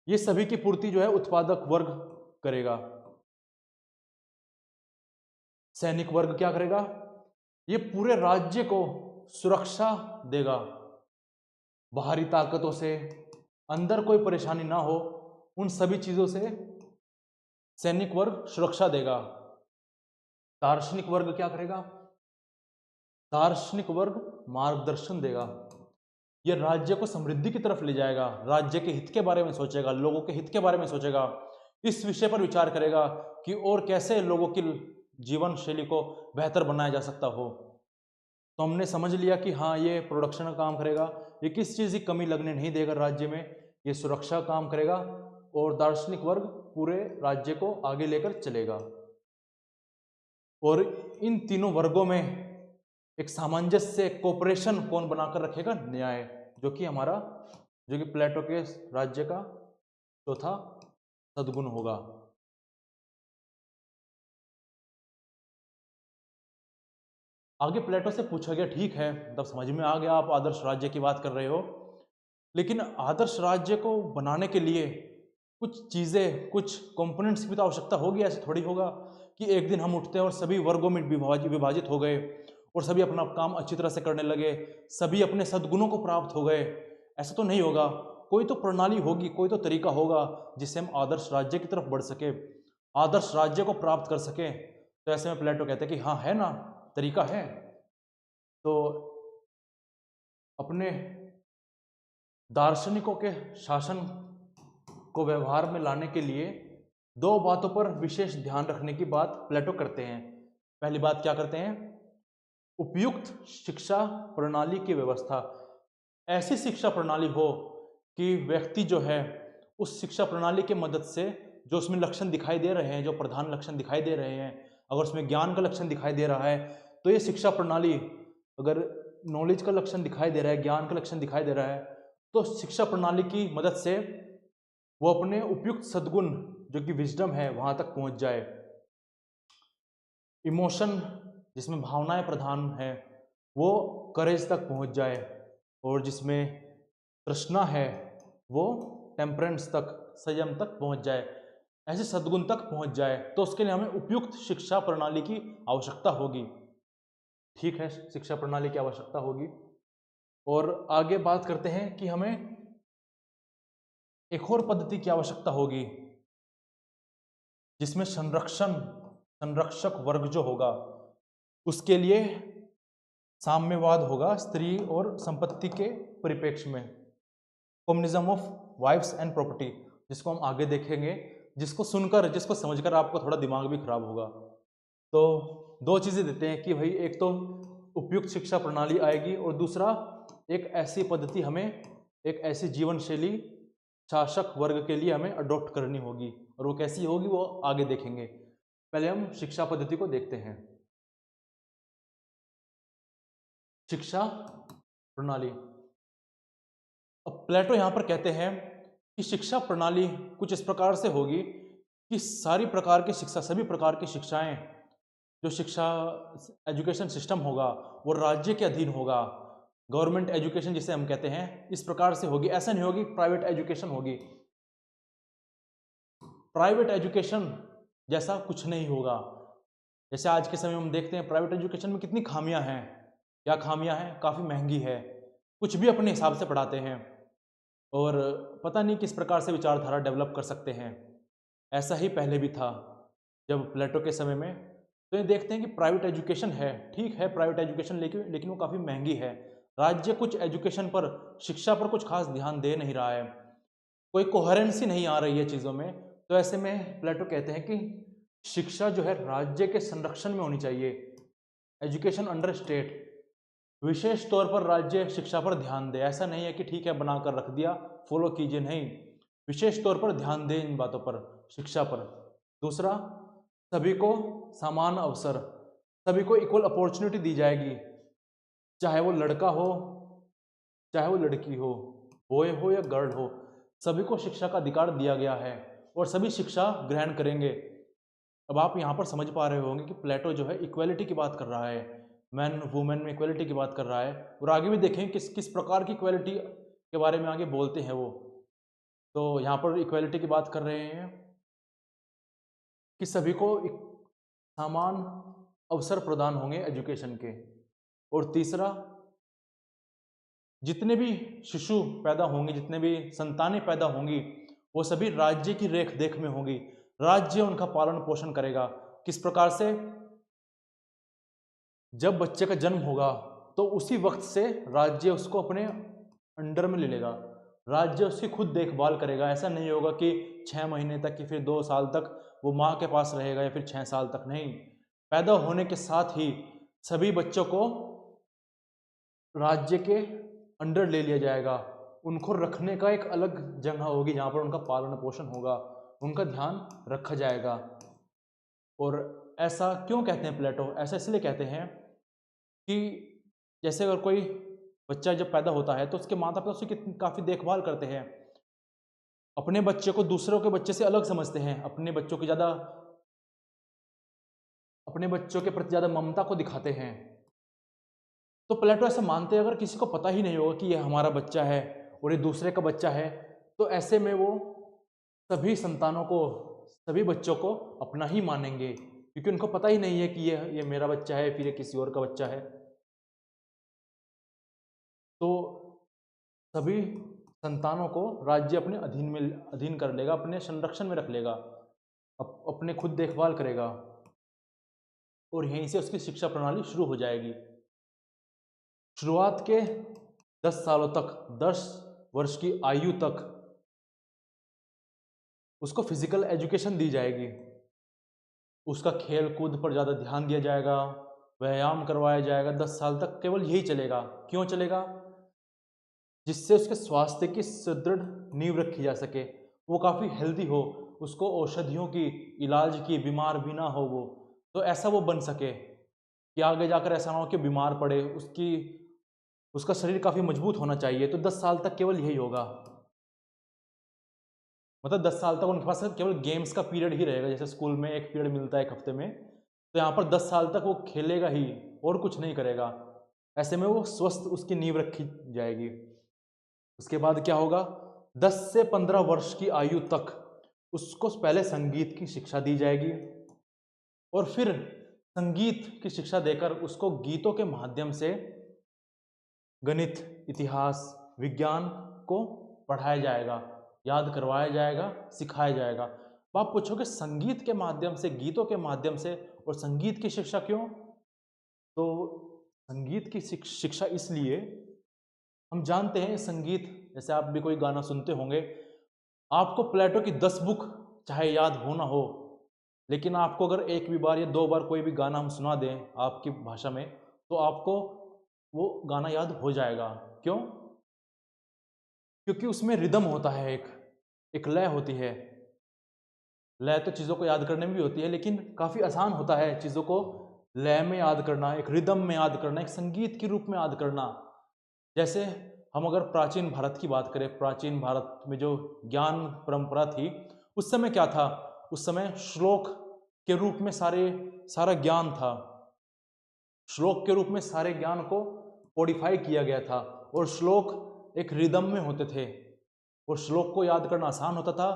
[SPEAKER 1] ये सभी की पूर्ति जो है उत्पादक वर्ग करेगा। सैनिक वर्ग क्या करेगा? ये पूरे राज्य को सुरक्षा देगा, बाहरी ताकतों से, अंदर कोई परेशानी ना हो, उन सभी चीजों से सैनिक वर्ग सुरक्षा देगा। दार्शनिक वर्ग क्या करेगा? दार्शनिक वर्ग मार्गदर्शन देगा। यह राज्य को समृद्धि की तरफ ले जाएगा, राज्य के हित के बारे में सोचेगा, लोगों के हित के बारे में सोचेगा, इस विषय पर विचार करेगा कि और कैसे लोगों की जीवन शैली को बेहतर बनाया जा सकता हो। तो हमने समझ लिया कि हाँ, ये प्रोडक्शन का काम करेगा, ये किस चीज़ की कमी लगने नहीं देगा राज्य में, ये सुरक्षा काम करेगा, और दार्शनिक वर्ग पूरे राज्य को आगे लेकर चलेगा। और इन तीनों वर्गों में एक सामंजस्य, कोऑपरेशन कौन बनाकर रखेगा? न्याय, जो कि प्लेटो के राज्य का चौथा सद्गुण होगा। आगे प्लेटो से पूछा गया, ठीक है, तब समझ में आ गया आप आदर्श राज्य की बात कर रहे हो, लेकिन आदर्श राज्य को बनाने के लिए कुछ चीज़ें, कुछ कंपोनेंट्स की भी तो आवश्यकता होगी। ऐसे थोड़ी होगा कि एक दिन हम उठते हैं और सभी वर्गों में विभाजित हो गए और सभी अपना काम अच्छी तरह से करने लगे, सभी अपने सद्गुणों को प्राप्त हो गए। ऐसा तो नहीं होगा। कोई तो प्रणाली होगी, कोई तो तरीका होगा जिससे हम आदर्श राज्य की तरफ बढ़ सके, आदर्श राज्य को प्राप्त कर सके। तो ऐसे में प्लेटो कहते हैं कि हाँ, है ना, तरीका है। तो अपने दार्शनिकों के शासन को व्यवहार में लाने के लिए दो बातों पर विशेष ध्यान रखने की बात प्लेटो करते हैं। पहली बात क्या करते हैं? उपयुक्त शिक्षा प्रणाली की व्यवस्था। ऐसी शिक्षा प्रणाली हो कि व्यक्ति जो है उस शिक्षा प्रणाली की मदद से जो उसमें लक्षण दिखाई दे रहे हैं, जो प्रधान लक्षण दिखाई दे रहे हैं, अगर उसमें ज्ञान का लक्षण दिखाई दे रहा है तो ये शिक्षा प्रणाली, अगर नॉलेज का लक्षण दिखाई दे रहा है, ज्ञान का लक्षण दिखाई दे रहा है, तो शिक्षा प्रणाली की मदद से वो अपने उपयुक्त सद्गुण जो कि विजडम है वहां तक पहुंच जाए। इमोशन जिसमें भावनाएं प्रधान है वो करेज तक पहुंच जाए, और जिसमें तृष्णा है वो टेम्परेंस तक, संयम तक पहुंच जाए, ऐसे सद्गुण तक पहुंच जाए। तो उसके लिए हमें उपयुक्त शिक्षा प्रणाली की आवश्यकता होगी। ठीक है, शिक्षा प्रणाली की आवश्यकता होगी। और आगे बात करते हैं कि हमें एक और पद्धति की आवश्यकता होगी जिसमें संरक्षक वर्ग जो होगा उसके लिए साम्यवाद होगा स्त्री और संपत्ति के परिप्रेक्ष्य में, communism of wives and property, जिसको हम आगे देखेंगे, जिसको सुनकर, जिसको समझकर आपको थोड़ा दिमाग भी खराब होगा। तो दो चीजें देते हैं कि भाई एक तो उपयुक्त शिक्षा प्रणाली आएगी और दूसरा एक ऐसी पद्धति, हमें एक ऐसी जीवन शैली शासक वर्ग के लिए हमें अडॉप्ट करनी होगी, और वो कैसी होगी वो आगे देखेंगे। पहले हम शिक्षा पद्धति को देखते हैं। शिक्षा प्रणाली। अब प्लेटो यहां पर कहते हैं कि शिक्षा प्रणाली कुछ इस प्रकार से होगी कि सारी प्रकार की शिक्षा, सभी प्रकार की शिक्षाएं, जो शिक्षा एजुकेशन सिस्टम होगा वो राज्य के अधीन होगा। गवर्नमेंट एजुकेशन जिसे हम कहते हैं, इस प्रकार से होगी। ऐसा नहीं होगी प्राइवेट एजुकेशन होगी। प्राइवेट एजुकेशन जैसा कुछ नहीं होगा। जैसे आज के समय में हम देखते हैं प्राइवेट एजुकेशन में कितनी खामियां हैं। क्या खामियां हैं? काफ़ी महंगी है, कुछ भी अपने हिसाब से पढ़ाते हैं, और पता नहीं किस प्रकार से विचारधारा डेवलप कर सकते हैं। ऐसा ही पहले भी था जब प्लेटो के समय में। तो ये देखते हैं कि प्राइवेट एजुकेशन है, ठीक है प्राइवेट एजुकेशन, लेकिन वो काफ़ी महंगी है। राज्य कुछ एजुकेशन पर, शिक्षा पर कुछ खास ध्यान दे नहीं रहा है, कोई कोहेरेंसी नहीं आ रही है चीज़ों में। तो ऐसे में प्लेटो कहते हैं कि शिक्षा जो है राज्य के संरक्षण में होनी चाहिए, एजुकेशन अंडर स्टेट। विशेष तौर पर राज्य शिक्षा पर ध्यान दे। ऐसा नहीं है कि ठीक है बनाकर रख दिया, फॉलो कीजिए, नहीं, विशेष तौर पर ध्यान दें इन बातों पर, शिक्षा पर। दूसरा, सभी को समान अवसर, सभी को इक्वल अपॉर्चुनिटी दी जाएगी, चाहे वो लड़का हो चाहे वो लड़की हो, बॉय हो या गर्ल हो, सभी को शिक्षा का अधिकार दिया गया है और सभी शिक्षा ग्रहण करेंगे। अब आप यहाँ पर समझ पा रहे होंगे कि प्लेटो जो है इक्वलिटी की बात कर रहा है, मैन वुमेन में इक्वलिटी की बात कर रहा है, और आगे भी देखें किस किस प्रकार की इक्वलिटी के बारे में आगे बोलते हैं वो। तो यहाँ पर इक्वलिटी की बात कर रहे हैं कि सभी को समान अवसर प्रदान होंगे एजुकेशन के। और तीसरा, जितने भी शिशु पैदा होंगे, जितने भी संतानें पैदा होंगी, वो सभी राज्य की रेख देख में होंगी। राज्य उनका पालन पोषण करेगा। किस प्रकार से? जब बच्चे का जन्म होगा तो उसी वक्त से राज्य उसको अपने अंडर में ले लेगा, राज्य उसकी खुद देखभाल करेगा। ऐसा नहीं होगा कि 6 महीने तक, कि फिर 2 साल तक वो माँ के पास रहेगा, या फिर 6 साल तक, नहीं। पैदा होने के साथ ही सभी बच्चों को राज्य के अंडर ले लिया जाएगा। उनको रखने का एक अलग जगह होगी जहाँ पर उनका पालन पोषण होगा, उनका ध्यान रखा जाएगा। और ऐसा क्यों कहते हैं प्लेटो? ऐसा इसलिए कहते हैं कि जैसे अगर कोई बच्चा जब पैदा होता है तो उसके माता पिता उसकी काफ़ी देखभाल करते हैं, अपने बच्चे को दूसरों के बच्चे से अलग समझते हैं, अपने बच्चों के प्रति ज़्यादा ममता को दिखाते हैं। तो प्लेटो ऐसा मानते हैं अगर किसी को पता ही नहीं होगा कि ये हमारा बच्चा है और ये दूसरे का बच्चा है, तो ऐसे में वो सभी संतानों को, सभी बच्चों को अपना ही मानेंगे, क्योंकि उनको पता ही नहीं है कि ये मेरा बच्चा है, फिर ये किसी और का बच्चा है। तो सभी संतानों को राज्य अपने अधीन कर लेगा, अपने संरक्षण में रख लेगा, अपने खुद देखभाल करेगा, और यहीं से उसकी शिक्षा प्रणाली शुरू हो जाएगी। शुरुआत के 10 सालों तक, 10 वर्ष की आयु तक उसको फिजिकल एजुकेशन दी जाएगी। उसका खेल कूद पर ज़्यादा ध्यान दिया जाएगा, व्यायाम करवाया जाएगा। 10 साल तक केवल यही चलेगा। क्यों चलेगा? जिससे उसके स्वास्थ्य की सुदृढ़ नींव रखी जा सके, वो काफ़ी हेल्दी हो, उसको औषधियों की, इलाज की, बीमार भी ना हो वो, तो ऐसा वो बन सके कि आगे जाकर ऐसा ना हो कि बीमार पड़े। उसका शरीर काफ़ी मजबूत होना चाहिए। तो 10 साल तक केवल यही होगा। मतलब 10 साल तक उनके पास केवल गेम्स का पीरियड ही रहेगा। जैसे स्कूल में एक पीरियड मिलता है एक हफ्ते में, तो यहाँ पर 10 साल तक वो खेलेगा ही और कुछ नहीं करेगा। ऐसे में वो स्वस्थ उसकी नींव रखी जाएगी। उसके बाद क्या होगा? 10 से 15 वर्ष की आयु तक उसको पहले संगीत की शिक्षा दी जाएगी और फिर संगीत की शिक्षा देकर उसको गीतों के माध्यम से गणित, इतिहास, विज्ञान को पढ़ाया जाएगा, याद करवाया जाएगा, सिखाया जाएगा। तो आप पूछोगे संगीत के माध्यम से, गीतों के माध्यम से, और संगीत की शिक्षा क्यों? तो संगीत की शिक्षा इसलिए, हम जानते हैं संगीत, जैसे आप भी कोई गाना सुनते होंगे, आपको प्लेटो की 10 बुक चाहे याद हो ना हो, लेकिन आपको अगर एक भी बार या 2 बार कोई भी गाना हम सुना दें आपकी भाषा में, तो आपको वो गाना याद हो जाएगा। क्यों? क्योंकि उसमें रिदम होता है, एक लय होती है। लय तो चीज़ों को याद करने में भी होती है, लेकिन काफ़ी आसान होता है चीज़ों को लय में याद करना, एक रिदम में याद करना, एक संगीत के रूप में याद करना। जैसे हम अगर प्राचीन भारत की बात करें, प्राचीन भारत में जो ज्ञान परंपरा थी, उस समय क्या था? उस समय श्लोक के रूप में सारा ज्ञान था। श्लोक के रूप में सारे ज्ञान को कोडिफाई किया गया था, और श्लोक एक रिदम में होते थे, और श्लोक को याद करना आसान होता था,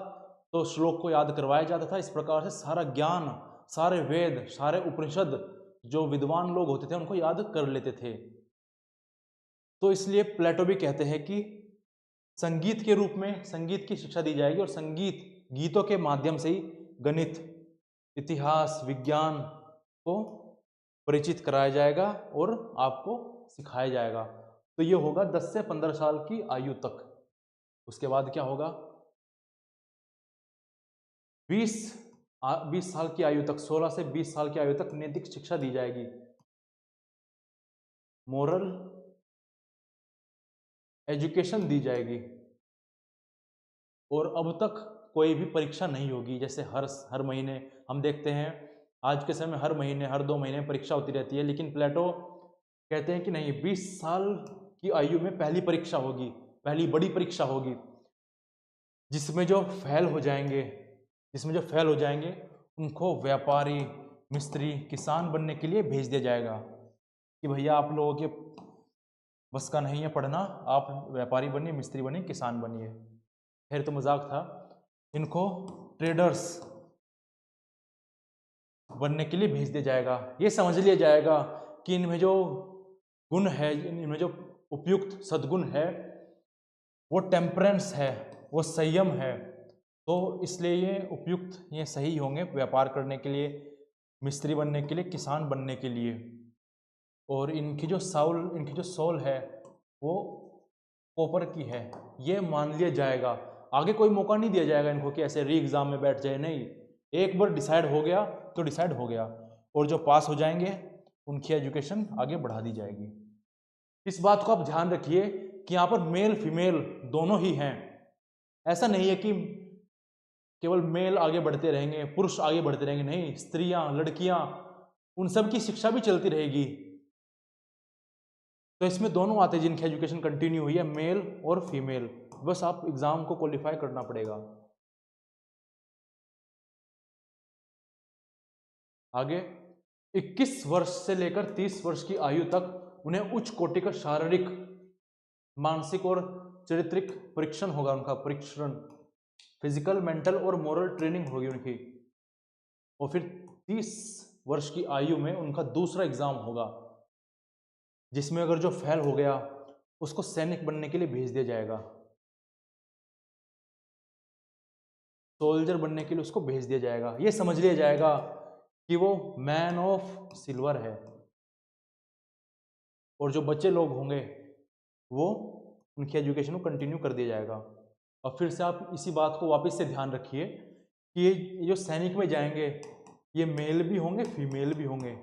[SPEAKER 1] तो श्लोक को याद करवाया जाता था। इस प्रकार से सारा ज्ञान, सारे वेद, सारे उपनिषद जो विद्वान लोग होते थे उनको याद कर लेते थे। तो इसलिए प्लेटो भी कहते हैं कि संगीत के रूप में संगीत की शिक्षा दी जाएगी, और संगीत, गीतों के माध्यम से ही गणित, इतिहास, विज्ञान को परिचित कराया जाएगा और आपको सिखाया जाएगा। तो ये होगा 10 से 15 साल की आयु तक। उसके बाद क्या होगा? 20 साल की आयु तक, 16 से 20 साल की आयु तक नैतिक शिक्षा दी जाएगी, मोरल एजुकेशन दी जाएगी। और अब तक कोई भी परीक्षा नहीं होगी। जैसे हर महीने हम देखते हैं, आज के समय हर महीने, हर 2 महीने परीक्षा होती रहती है, लेकिन प्लेटो कहते हैं कि नहीं, 20 साल की आयु में पहली परीक्षा होगी, पहली बड़ी परीक्षा होगी, जिसमें जो फेल हो जाएंगे उनको व्यापारी, मिस्त्री, किसान बनने के लिए भेज दिया जाएगा कि भैया आप लोगों के बस का नहीं है पढ़ना, आप व्यापारी बनिए, मिस्त्री बनिए, किसान बनिए। खैर तो मजाक था। इनको ट्रेडर्स बनने के लिए भेज दिया जाएगा। ये समझ लिया जाएगा कि इनमें जो गुण है, इनमें जो उपयुक्त सद्गुण है, वो टेम्परेंस है, वो संयम है, तो इसलिए ये उपयुक्त, ये सही होंगे व्यापार करने के लिए, मिस्त्री बनने के लिए, किसान बनने के लिए। और इनकी जो सोल है वो कॉपर की है, ये मान लिया जाएगा। आगे कोई मौका नहीं दिया जाएगा इनको कि ऐसे री एग्जाम में बैठ जाए, नहीं, एक बार डिसाइड हो गया तो डिसाइड हो गया, और जो पास हो जाएंगे उनकी एजुकेशन आगे बढ़ा दी जाएगी। इस बात को आप ध्यान रखिए कि यहाँ पर मेल फीमेल दोनों ही हैं। ऐसा नहीं है कि केवल मेल आगे बढ़ते रहेंगे, पुरुष आगे बढ़ते रहेंगे, नहीं, स्त्रियां, लड़कियां, उन सब की शिक्षा भी चलती रहेगी। तो इसमें दोनों आते हैं जिनकी एजुकेशन कंटिन्यू हुई है, मेल और फीमेल। बस आप एग्जाम को क्वालिफाई करना पड़ेगा। आगे 21 वर्ष से लेकर 30 वर्ष की आयु तक उन्हें उच्च कोटि का शारीरिक, मानसिक और चारित्रिक परीक्षण होगा। उनका परीक्षण, फिजिकल, मेंटल और मोरल ट्रेनिंग होगी उनकी। और फिर 30 वर्ष की आयु में उनका दूसरा एग्जाम होगा, जिसमें अगर जो फेल हो गया उसको सैनिक बनने के लिए भेज दिया जाएगा, सोल्जर बनने के लिए उसको भेज दिया जाएगा। ये समझ लिया जाएगा कि वो मैन ऑफ सिल्वर है। और जो बच्चे लोग होंगे वो उनकी एजुकेशन को कंटिन्यू कर दिया जाएगा। और फिर से आप इसी बात को वापस से ध्यान रखिए कि ये जो सैनिक में जाएंगे ये मेल भी होंगे फीमेल भी होंगे।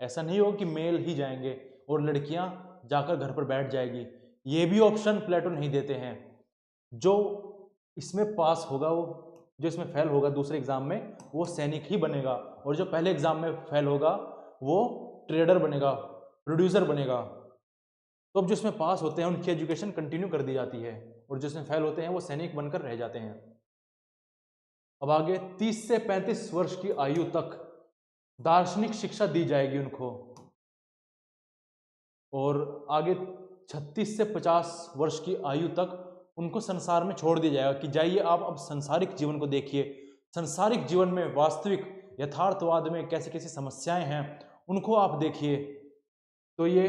[SPEAKER 1] ऐसा नहीं होगा कि मेल ही जाएंगे और लड़कियां जाकर घर पर बैठ जाएगी, ये भी ऑप्शन प्लेटो नहीं देते हैं। जो इसमें पास होगा वो, जो इसमें फेल होगा दूसरे एग्जाम में, वो सैनिक ही बनेगा, और जो पहले एग्जाम में फेल होगा वो ट्रेडर बनेगा, प्रोड्यूसर बनेगा। तो अब जो इसमें पास होते हैं उनकी एजुकेशन कंटिन्यू कर दी जाती है, और जो इसमें फेल होते हैं वो सैनिक बनकर रह जाते हैं। अब आगे 30 से 35 वर्ष की आयु तक दार्शनिक शिक्षा दी जाएगी उनको, और आगे 36 से 50 वर्ष की आयु तक उनको संसार में छोड़ दिया जाएगा कि जाइए आप अब संसारिक जीवन को देखिए, संसारिक जीवन में वास्तविक यथार्थवाद में कैसी कैसी समस्याएं हैं उनको आप देखिए। तो ये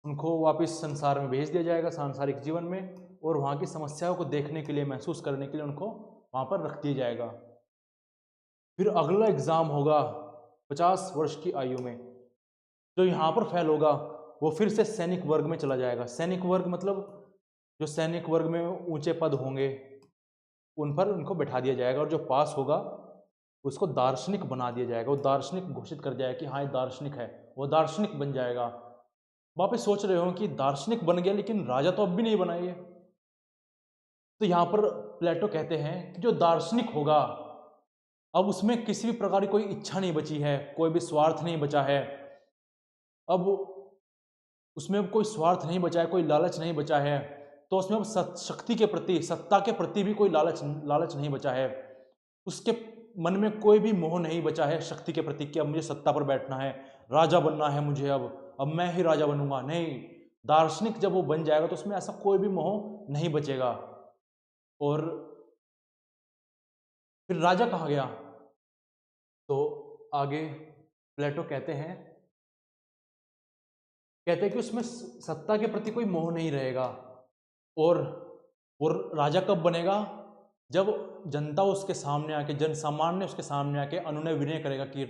[SPEAKER 1] उनको वापस संसार में भेज दिया जाएगा, सांसारिक जीवन में, और वहाँ की समस्याओं को देखने के लिए, महसूस करने के लिए उनको वहाँ पर रख दिया जाएगा। फिर अगला एग्जाम होगा 50 वर्ष की आयु में। जो यहाँ पर फेल होगा वो फिर से सैनिक वर्ग में चला जाएगा। सैनिक वर्ग मतलब जो सैनिक वर्ग में ऊंचे पद होंगे उन पर उनको बैठा दिया जाएगा, और जो पास होगा उसको दार्शनिक बना दिया जाएगा। वो दार्शनिक घोषित कर जाएगा कि हाँ ये दार्शनिक है, वो दार्शनिक बन जाएगा। वापस सोच रहे हो कि दार्शनिक बन गया लेकिन राजा तो अब भी नहीं बनाइए। तो यहाँ पर प्लेटो कहते हैं कि जो दार्शनिक होगा अब उसमें किसी भी प्रकार की कोई इच्छा नहीं बची है, कोई भी स्वार्थ नहीं बचा है। अब उसमें कोई स्वार्थ नहीं बचा है, कोई लालच नहीं बचा है। तो उसमें अब शक्ति के प्रति, सत्ता के प्रति भी कोई लालच नहीं बचा है। उसके मन में कोई भी मोह नहीं बचा है शक्ति के प्रति कि अब मुझे सत्ता पर बैठना है, राजा बनना है मुझे, अब मैं ही राजा बनूंगा। नहीं, दार्शनिक जब वो बन जाएगा तो उसमें ऐसा कोई भी मोह नहीं बचेगा। और फिर राजा कहाँ गया? तो आगे प्लेटो कहते हैं कि उसमें सत्ता के प्रति कोई मोह नहीं रहेगा। और राजा कब बनेगा? जब जनता उसके सामने आके, जन सामान्य उसके सामने आके अनुनय विनय करेगा कि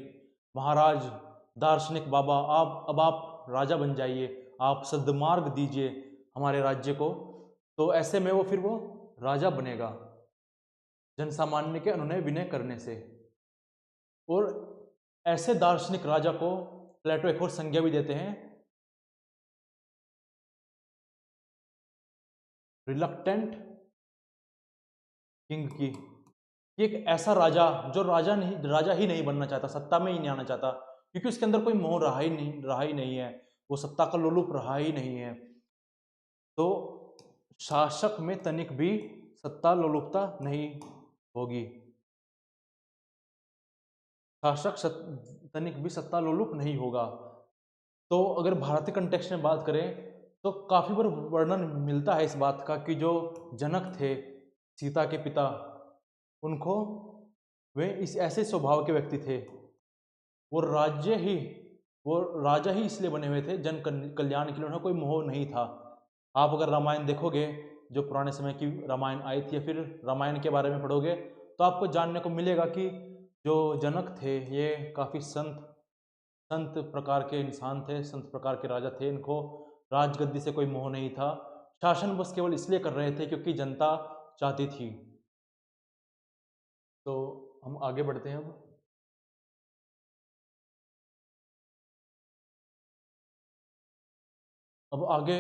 [SPEAKER 1] महाराज, दार्शनिक बाबा, आप राजा बन जाइए, आप सद्मार्ग दीजिए हमारे राज्य को। तो ऐसे में वो फिर वो राजा बनेगा जन सामान्य के अनुनय विनय करने से। और ऐसे दार्शनिक राजा को प्लेटो एक और संज्ञा भी देते हैं, रिलक्टेंट किंग की। एक ऐसा राजा जो राजा ही नहीं बनना चाहता, सत्ता में ही नहीं आना चाहता, क्योंकि उसके अंदर कोई मोह रहा ही नहीं है, वो सत्ता का लोलुप रहा ही नहीं है। तो शासक में तनिक भी सत्ता लोलुपता नहीं होगी, शासक तनिक भी सत्ता लोलुप नहीं होगा। तो अगर भारतीय कंटेक्स्ट में बात करें तो काफी बार वर्णन मिलता है इस बात का कि जो जनक थे, सीता के पिता, उनको, वे इस ऐसे स्वभाव के व्यक्ति थे, वो राजा ही इसलिए बने हुए थे जन कल्याण के लिए, उन्हें कोई मोह नहीं था। आप अगर रामायण देखोगे, जो पुराने समय की रामायण आई थी, या फिर रामायण के बारे में पढ़ोगे, तो आपको जानने को मिलेगा कि जो जनक थे ये काफ़ी संत प्रकार के इंसान थे, संत प्रकार के राजा थे। इनको राजगद्दी से कोई मोह नहीं था, शासन बस केवल इसलिए कर रहे थे क्योंकि जनता चाहती थी। तो हम आगे बढ़ते हैं। अब आगे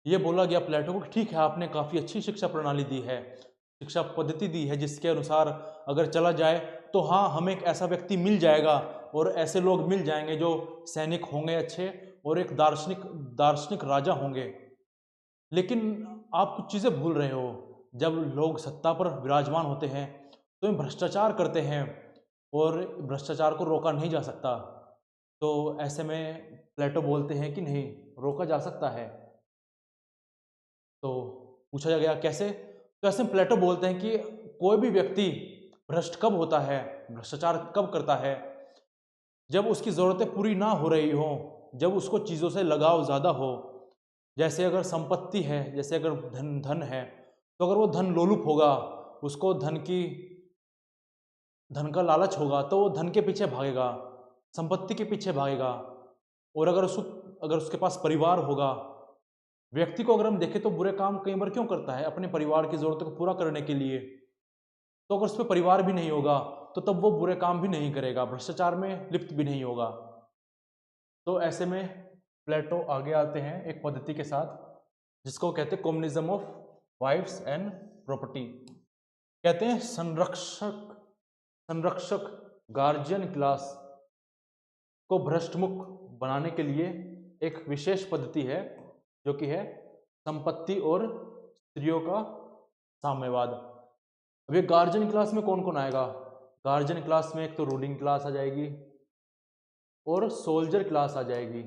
[SPEAKER 1] ये बोला गया प्लेटो को, ठीक है आपने काफ़ी अच्छी शिक्षा प्रणाली दी है, शिक्षा पद्धति दी है, जिसके अनुसार अगर चला जाए तो हाँ, हमें एक ऐसा व्यक्ति मिल जाएगा और ऐसे लोग मिल जाएंगे जो सैनिक होंगे अच्छे, और एक दार्शनिक राजा होंगे। लेकिन आप कुछ चीज़ें भूल रहे हो। जब लोग सत्ता पर विराजमान होते हैं तो ये भ्रष्टाचार करते हैं, और भ्रष्टाचार को रोका नहीं जा सकता। तो ऐसे में प्लेटो बोलते हैं कि नहीं, रोका जा सकता है। तो पूछा गया कैसे? तो ऐसे में प्लेटो बोलते हैं कि कोई भी व्यक्ति भ्रष्ट कब होता है, भ्रष्टाचार कब करता है? जब उसकी ज़रूरतें पूरी ना हो रही हो, जब उसको चीज़ों से लगाव ज़्यादा हो। जैसे अगर संपत्ति है, जैसे अगर धन है, तो अगर वो धन लोलुप होगा, उसको धन का लालच होगा, तो वो धन के पीछे भागेगा, संपत्ति के पीछे भागेगा। और अगर उसके पास परिवार होगा, व्यक्ति को अगर हम देखें तो बुरे काम कई बार क्यों करता है? अपने परिवार की जरूरतों को पूरा करने के लिए। तो अगर उस पर परिवार भी नहीं होगा तो तब वो बुरे काम भी नहीं करेगा, भ्रष्टाचार में लिप्त भी नहीं होगा। तो ऐसे में प्लेटो आगे आते हैं एक पद्धति के साथ जिसको कहते हैं communism of wives and property. कहते हैं संरक्षक गार्जियन क्लास को भ्रष्टमुक्त बनाने के लिए एक विशेष पद्धति है जो कि है संपत्ति और स्त्रियों का साम्यवाद। अब ये गार्जियन क्लास में कौन कौन आएगा? गार्जियन क्लास में एक तो रूलिंग क्लास आ जाएगी और सोल्जर क्लास आ जाएगी।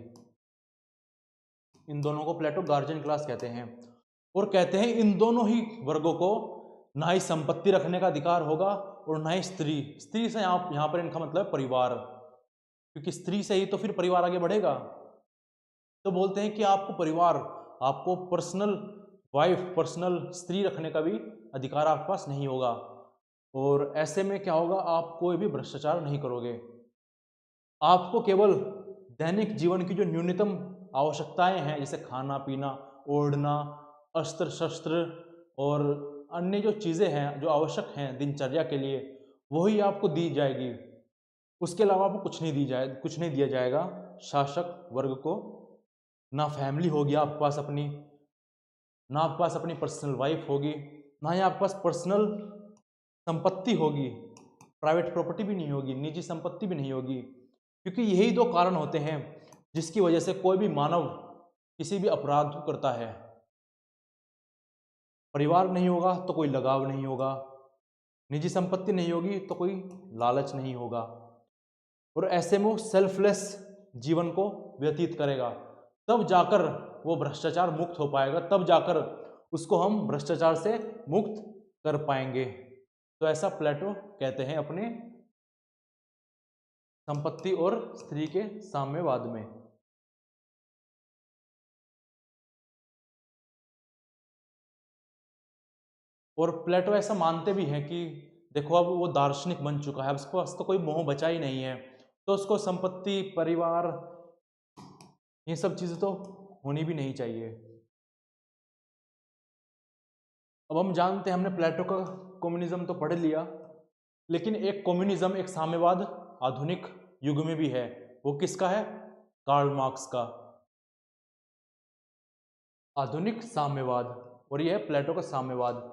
[SPEAKER 1] इन दोनों को प्लेटो गार्जियन क्लास कहते हैं और कहते हैं इन दोनों ही वर्गों को ना ही संपत्ति रखने का अधिकार होगा और ना ही स्त्री से यहाँ पर इनका मतलब परिवार, क्योंकि स्त्री से ही तो फिर परिवार आगे बढ़ेगा। तो बोलते हैं कि आपको परिवार, आपको पर्सनल वाइफ, पर्सनल स्त्री रखने का भी अधिकार आपके पास नहीं होगा। और ऐसे में क्या होगा? आप कोई भी भ्रष्टाचार नहीं करोगे। आपको केवल दैनिक जीवन की जो न्यूनतम आवश्यकताएं हैं जैसे खाना पीना, ओढ़ना, अस्त्र शस्त्र और अन्य जो चीज़ें हैं जो आवश्यक हैं दिनचर्या के लिए, वही आपको दी जाएगी। उसके अलावा आपको कुछ नहीं दिया जाएगा शासक वर्ग को। ना फैमिली होगी आपके पास अपनी, ना आपके पास अपनी पर्सनल वाइफ होगी, ना ही आपके पास पर्सनल संपत्ति होगी, प्राइवेट प्रॉपर्टी भी नहीं होगी, निजी संपत्ति भी नहीं होगी। क्योंकि यही दो कारण होते हैं जिसकी वजह से कोई भी मानव किसी भी अपराध को करता है। परिवार नहीं होगा तो कोई लगाव नहीं होगा, निजी संपत्ति नहीं होगी तो कोई लालच नहीं होगा, और ऐसे में वो सेल्फलेस जीवन को व्यतीत करेगा। तब जाकर वो भ्रष्टाचार मुक्त हो पाएगा, तब जाकर उसको हम भ्रष्टाचार से मुक्त कर पाएंगे। तो ऐसा प्लेटो कहते हैं अपने संपत्ति और स्त्री के साम्यवाद में। और प्लेटो ऐसा मानते भी हैं कि देखो अब वो दार्शनिक बन चुका है, अब उसको तो कोई मोह बचा ही नहीं है, तो उसको संपत्ति, परिवार, ये सब चीज़ें तो होनी भी नहीं चाहिए। अब हम जानते हैं, हमने प्लेटो का कम्युनिज्म तो पढ़ लिया, लेकिन एक कम्युनिज्म, एक साम्यवाद आधुनिक युग में भी है। वो किसका है? कार्ल मार्क्स का आधुनिक साम्यवाद, और यह है प्लेटो का साम्यवाद।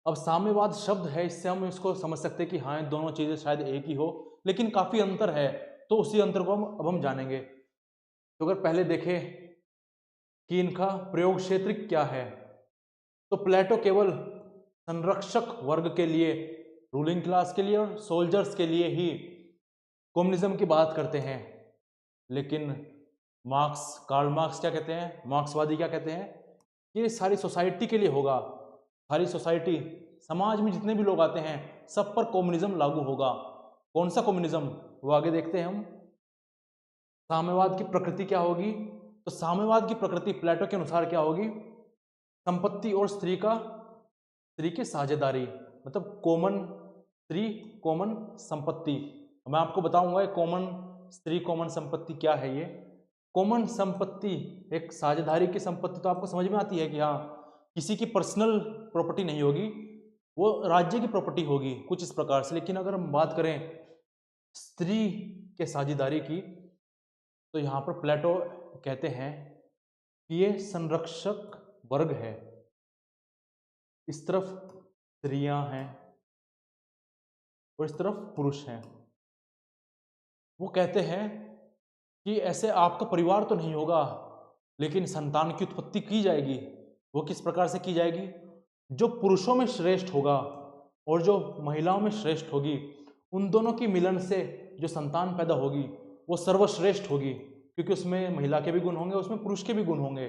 [SPEAKER 1] अब साम्यवाद शब्द है, इससे हम इसको समझ सकते हैं कि हाँ दोनों चीजें शायद एक ही हो, लेकिन काफी अंतर है। तो उसी अंतर को हम जानेंगे। तो अगर पहले देखें कि इनका प्रयोग क्षेत्र क्या है, तो प्लेटो केवल संरक्षक वर्ग के लिए, रूलिंग क्लास के लिए और सोल्जर्स के लिए ही कम्युनिज्म की बात करते हैं। लेकिन कार्ल मार्क्स क्या कहते हैं, मार्क्सवादी क्या कहते हैं? ये सारी सोसाइटी के लिए होगा, सारी सोसाइटी, समाज में जितने भी लोग आते हैं सब पर कम्युनिज्म लागू होगा। कौन सा कम्युनिज्म? वो आगे देखते हैं हम। साम्यवाद की प्रकृति क्या होगी? तो साम्यवाद की प्रकृति प्लेटो के अनुसार क्या होगी? संपत्ति और स्त्री की साझेदारी, मतलब कॉमन स्त्री कॉमन संपत्ति। मैं आपको बताऊंगा कॉमन स्त्री कॉमन संपत्ति क्या है। ये कॉमन संपत्ति एक साझेदारी की संपत्ति तो आपको समझ में आती है कि हाँ किसी की पर्सनल प्रॉपर्टी नहीं होगी, वो राज्य की प्रॉपर्टी होगी कुछ इस प्रकार से। लेकिन अगर हम बात करें स्त्री के साझेदारी की, तो यहाँ पर प्लेटो कहते हैं कि ये संरक्षक वर्ग है, इस तरफ स्त्रियां हैं और इस तरफ पुरुष हैं। वो कहते हैं कि ऐसे आपका परिवार तो नहीं होगा, लेकिन संतान की उत्पत्ति की जाएगी। वो किस प्रकार से की जाएगी? जो पुरुषों में श्रेष्ठ होगा और जो महिलाओं में श्रेष्ठ होगी, उन दोनों की मिलन से जो संतान पैदा होगी वो सर्वश्रेष्ठ होगी, क्योंकि उसमें महिला के भी गुण होंगे, उसमें पुरुष के भी गुण होंगे।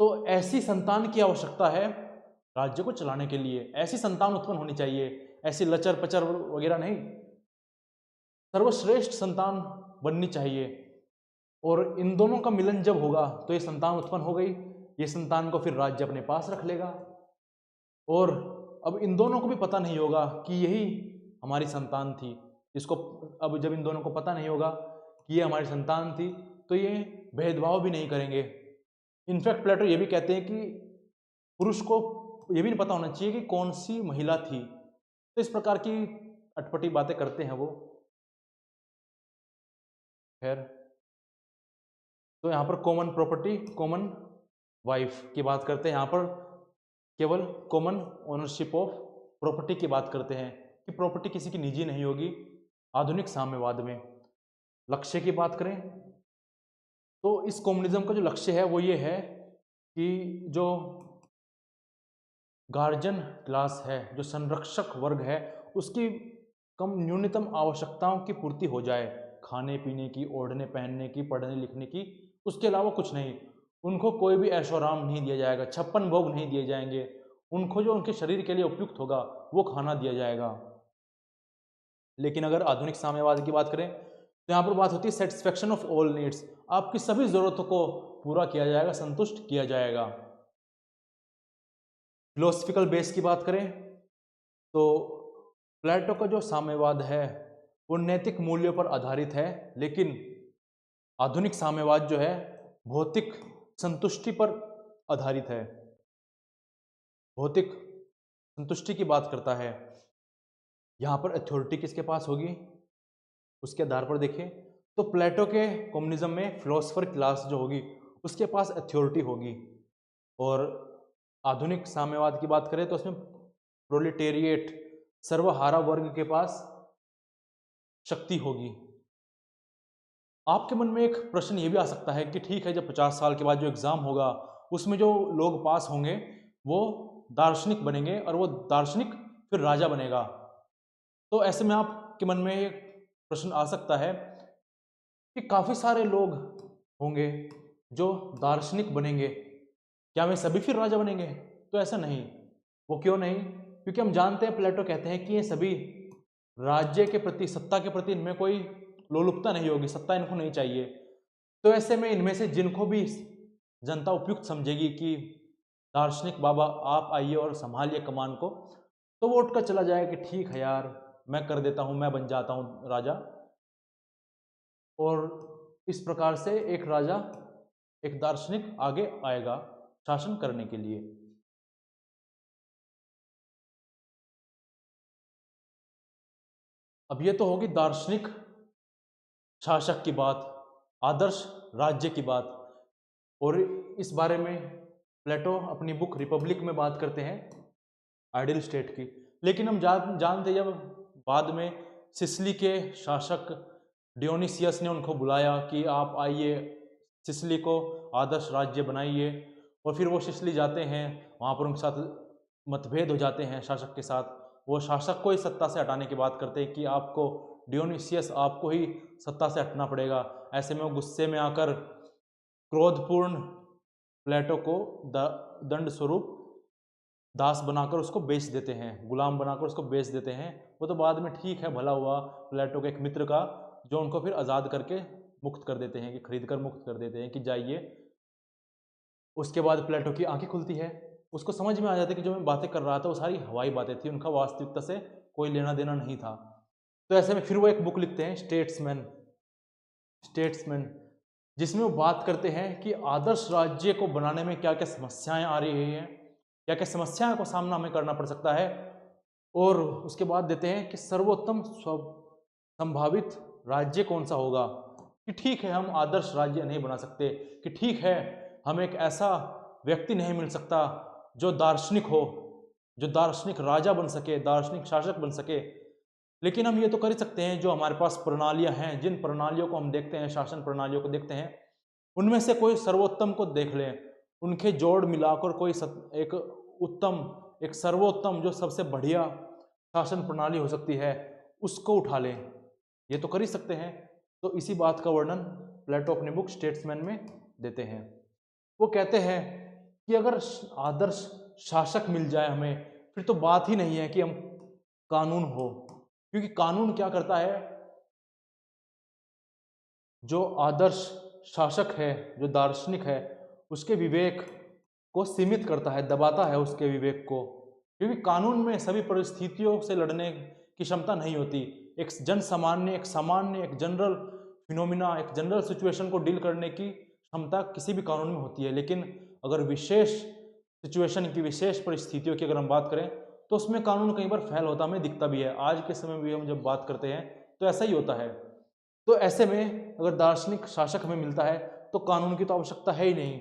[SPEAKER 1] तो ऐसी संतान की आवश्यकता है राज्य को चलाने के लिए। ऐसी संतान उत्पन्न होनी चाहिए, ऐसी लचर पचर वगैरह नहीं, सर्वश्रेष्ठ संतान बननी चाहिए। और इन दोनों का मिलन जब होगा तो ये संतान उत्पन्न हो गई, ये संतान को फिर राज्य अपने पास रख लेगा। और अब इन दोनों को भी पता नहीं होगा कि यही हमारी संतान थी। इसको अब जब इन दोनों को पता नहीं होगा कि ये हमारी संतान थी, तो ये भेदभाव भी नहीं करेंगे। इनफैक्ट प्लेटो ये भी कहते हैं कि पुरुष को ये भी नहीं पता होना चाहिए कि कौन सी महिला थी। तो इस प्रकार की अटपटी बातें करते हैं वो। खैर, तो यहाँ पर कॉमन प्रॉपर्टी, कॉमन वाइफ की बात करते हैं। यहाँ पर केवल कॉमन ओनरशिप ऑफ प्रॉपर्टी की बात करते हैं कि प्रॉपर्टी किसी की निजी नहीं होगी आधुनिक साम्यवाद में। लक्ष्य की बात करें तो इस कम्युनिज्म का जो लक्ष्य है वो ये है कि जो गार्जियन क्लास है, जो संरक्षक वर्ग है, उसकी कम न्यूनतम आवश्यकताओं की पूर्ति हो जाए, खाने पीने की, ओढ़ने पहनने की, पढ़ने लिखने की, उसके अलावा कुछ नहीं। उनको कोई भी ऐशोआराम नहीं दिया जाएगा, 56 भोग नहीं दिए जाएंगे। उनको जो उनके शरीर के लिए उपयुक्त होगा वो खाना दिया जाएगा। लेकिन अगर आधुनिक साम्यवाद की बात करें तो यहाँ पर बात होती है सेटिस्फेक्शन ऑफ ऑल नीड्स, आपकी सभी जरूरतों को पूरा किया जाएगा, संतुष्ट किया जाएगा। फिलोसफिकल बेस की बात करें तो प्लेटो का जो साम्यवाद है वो नैतिक मूल्यों पर आधारित है, लेकिन आधुनिक साम्यवाद जो है भौतिक संतुष्टि पर आधारित है, भौतिक संतुष्टि की बात करता है। यहाँ पर अथॉरिटी किसके पास होगी उसके आधार पर देखें तो प्लेटो के कम्युनिज्म में फिलोसफर क्लास जो होगी उसके पास अथॉरिटी होगी, और आधुनिक साम्यवाद की बात करें तो उसमें प्रोलेटेरिएट, सर्वहारा वर्ग के पास शक्ति होगी। आपके मन में एक प्रश्न ये भी आ सकता है कि ठीक है, जब 50 साल के बाद जो एग्जाम होगा उसमें जो लोग पास होंगे वो दार्शनिक बनेंगे और वो दार्शनिक फिर राजा बनेगा। तो ऐसे में आपके मन में एक प्रश्न आ सकता है कि काफी सारे लोग होंगे जो दार्शनिक बनेंगे, क्या वे सभी फिर राजा बनेंगे? तो ऐसा नहीं। वो क्यों नहीं? क्योंकि हम जानते हैं, प्लेटो कहते हैं कि ये सभी राज्य के प्रति, सत्ता के प्रति इनमें कोई लोलुपता नहीं होगी, सत्ता इनको नहीं चाहिए। तो ऐसे में इनमें से जिनको भी जनता उपयुक्त समझेगी कि दार्शनिक बाबा आप आइए और संभालिए कमान को, तो वो उठकर चला जाएगा कि ठीक है यार, मैं कर देता हूँ, मैं बन जाता हूँ राजा। और इस प्रकार से एक राजा, एक दार्शनिक आगे आएगा शासन करने के लिए। अब ये तो होगी दार्शनिक शासक की बात, आदर्श राज्य की बात, और इस बारे में प्लेटो अपनी बुक रिपब्लिक में बात करते हैं आइडियल स्टेट की। लेकिन हम जानते जब बाद में सिसिली के शासक डियोनिसियस ने उनको बुलाया कि आप आइए सिसिली को आदर्श राज्य बनाइए, और फिर वो सिसिली जाते हैं, वहाँ पर उनके साथ मतभेद हो जाते हैं शासक के साथ। वो शासक को ही सत्ता से हटाने की बात करते हैं कि आपको डियोनिसियस, आपको ही सत्ता से हटना पड़ेगा। ऐसे में वो गुस्से में आकर क्रोधपूर्ण प्लेटो को दंड स्वरूप दास बनाकर उसको बेच देते हैं, गुलाम बनाकर उसको बेच देते हैं। वो तो बाद में ठीक है, भला हुआ प्लेटो के एक मित्र का, जो उनको फिर आज़ाद करके मुक्त कर देते हैं, कि खरीद कर मुक्त कर देते हैं कि जाइए। उसके बाद प्लेटो की आंखें खुलती है, उसको समझ में आ जाता है कि जो मैं बातें कर रहा था वो सारी हवाई बातें थी, उनका वास्तविकता से कोई लेना देना नहीं था। तो ऐसे में फिर वो एक बुक लिखते हैं स्टेट्समैन, जिसमें वो बात करते हैं कि आदर्श राज्य को बनाने में क्या क्या समस्याएं आ रही हैं, क्या क्या समस्याओं को सामना हमें करना पड़ सकता है, और उसके बाद देते हैं कि सर्वोत्तम संभावित राज्य कौन सा होगा। कि ठीक है, हम आदर्श राज्य नहीं बना सकते, कि ठीक है, हमें एक ऐसा व्यक्ति नहीं मिल सकता जो दार्शनिक हो, जो दार्शनिक राजा बन सके, दार्शनिक शासक बन सके। लेकिन हम ये तो कर ही सकते हैं, जो हमारे पास प्रणालियां हैं, जिन प्रणालियों को हम देखते हैं, शासन प्रणालियों को देखते हैं, उनमें से कोई सर्वोत्तम को देख लें, उनके जोड़ मिलाकर कोई एक उत्तम, एक सर्वोत्तम, जो सबसे बढ़िया शासन प्रणाली हो सकती है, उसको उठा लें। ये तो कर ही सकते हैं। तो इसी बात का वर्णन प्लेटो अपनी बुक स्टेट्समैन में देते हैं। वो कहते हैं कि अगर आदर्श शासक मिल जाए हमें, फिर तो बात ही नहीं है कि हम कानून हो, क्योंकि कानून क्या करता है, जो आदर्श शासक है, जो दार्शनिक है, उसके विवेक को सीमित करता है, दबाता है उसके विवेक को, क्योंकि कानून में सभी परिस्थितियों से लड़ने की क्षमता नहीं होती। एक जन सामान्य, एक सामान्य, एक जनरल फिनोमिना, एक जनरल सिचुएशन को डील करने की क्षमता किसी भी कानून में होती है, लेकिन अगर विशेष सिचुएशन की, विशेष परिस्थितियों की अगर हम बात करें तो उसमें कानून कई बार फेल होता हमें दिखता भी है। आज के समय में भी हम जब बात करते हैं तो ऐसा ही होता है। तो ऐसे में अगर दार्शनिक शासक हमें मिलता है तो कानून की तो आवश्यकता है ही नहीं,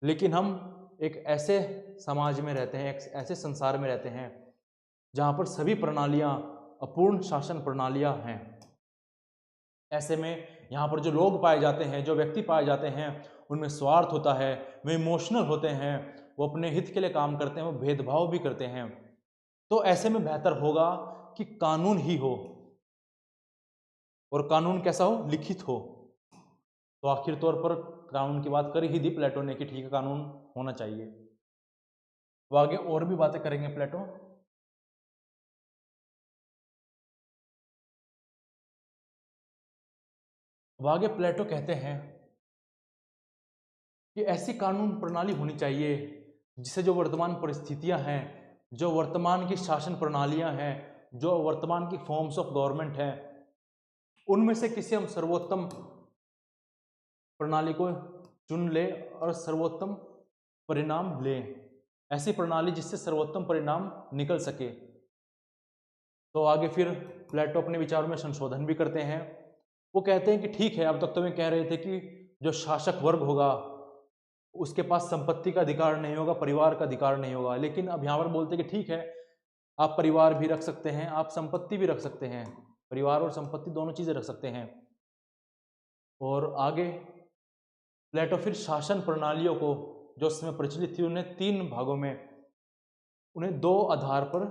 [SPEAKER 1] लेकिन हम एक ऐसे समाज में रहते हैं, एक ऐसे संसार में रहते हैं जहाँ पर सभी प्रणालियाँ अपूर्ण शासन प्रणालियाँ हैं। ऐसे में यहाँ पर जो लोग पाए जाते हैं, जो व्यक्ति पाए जाते हैं, उनमें स्वार्थ होता है, वे इमोशनल होते हैं, वो अपने हित के लिए काम करते हैं, वो भेदभाव भी करते हैं। तो ऐसे में बेहतर होगा कि कानून ही हो, और कानून कैसा हो? लिखित हो। तो आखिर तौर पर कानून की बात कर ही दी प्लेटो ने कि ठीक है, कानून होना चाहिए। वो आगे और भी बातें करेंगे प्लेटो। अब आगे प्लेटो कहते हैं कि ऐसी कानून प्रणाली होनी चाहिए जिससे जो वर्तमान परिस्थितियां हैं, जो वर्तमान की शासन प्रणालियां हैं, जो वर्तमान की फॉर्म्स ऑफ गवर्नमेंट हैं, उनमें से किसी हम सर्वोत्तम प्रणाली को चुन ले और सर्वोत्तम परिणाम लें। ऐसी प्रणाली जिससे सर्वोत्तम परिणाम निकल सके। तो आगे फिर प्लेटो अपने विचारों में संशोधन भी करते हैं। वो कहते हैं कि ठीक है, अब तक तो वे कह रहे थे कि जो शासक वर्ग होगा उसके पास संपत्ति का अधिकार नहीं होगा, परिवार का अधिकार नहीं होगा, लेकिन अब यहाँ पर बोलते हैं कि ठीक है, आप परिवार भी रख सकते हैं, आप संपत्ति भी रख सकते हैं, परिवार और संपत्ति दोनों चीजें रख सकते हैं। और आगे प्लेटो फिर शासन प्रणालियों को जो उसमें प्रचलित थी उन्हें 3 भागों में, उन्हें 2 आधार पर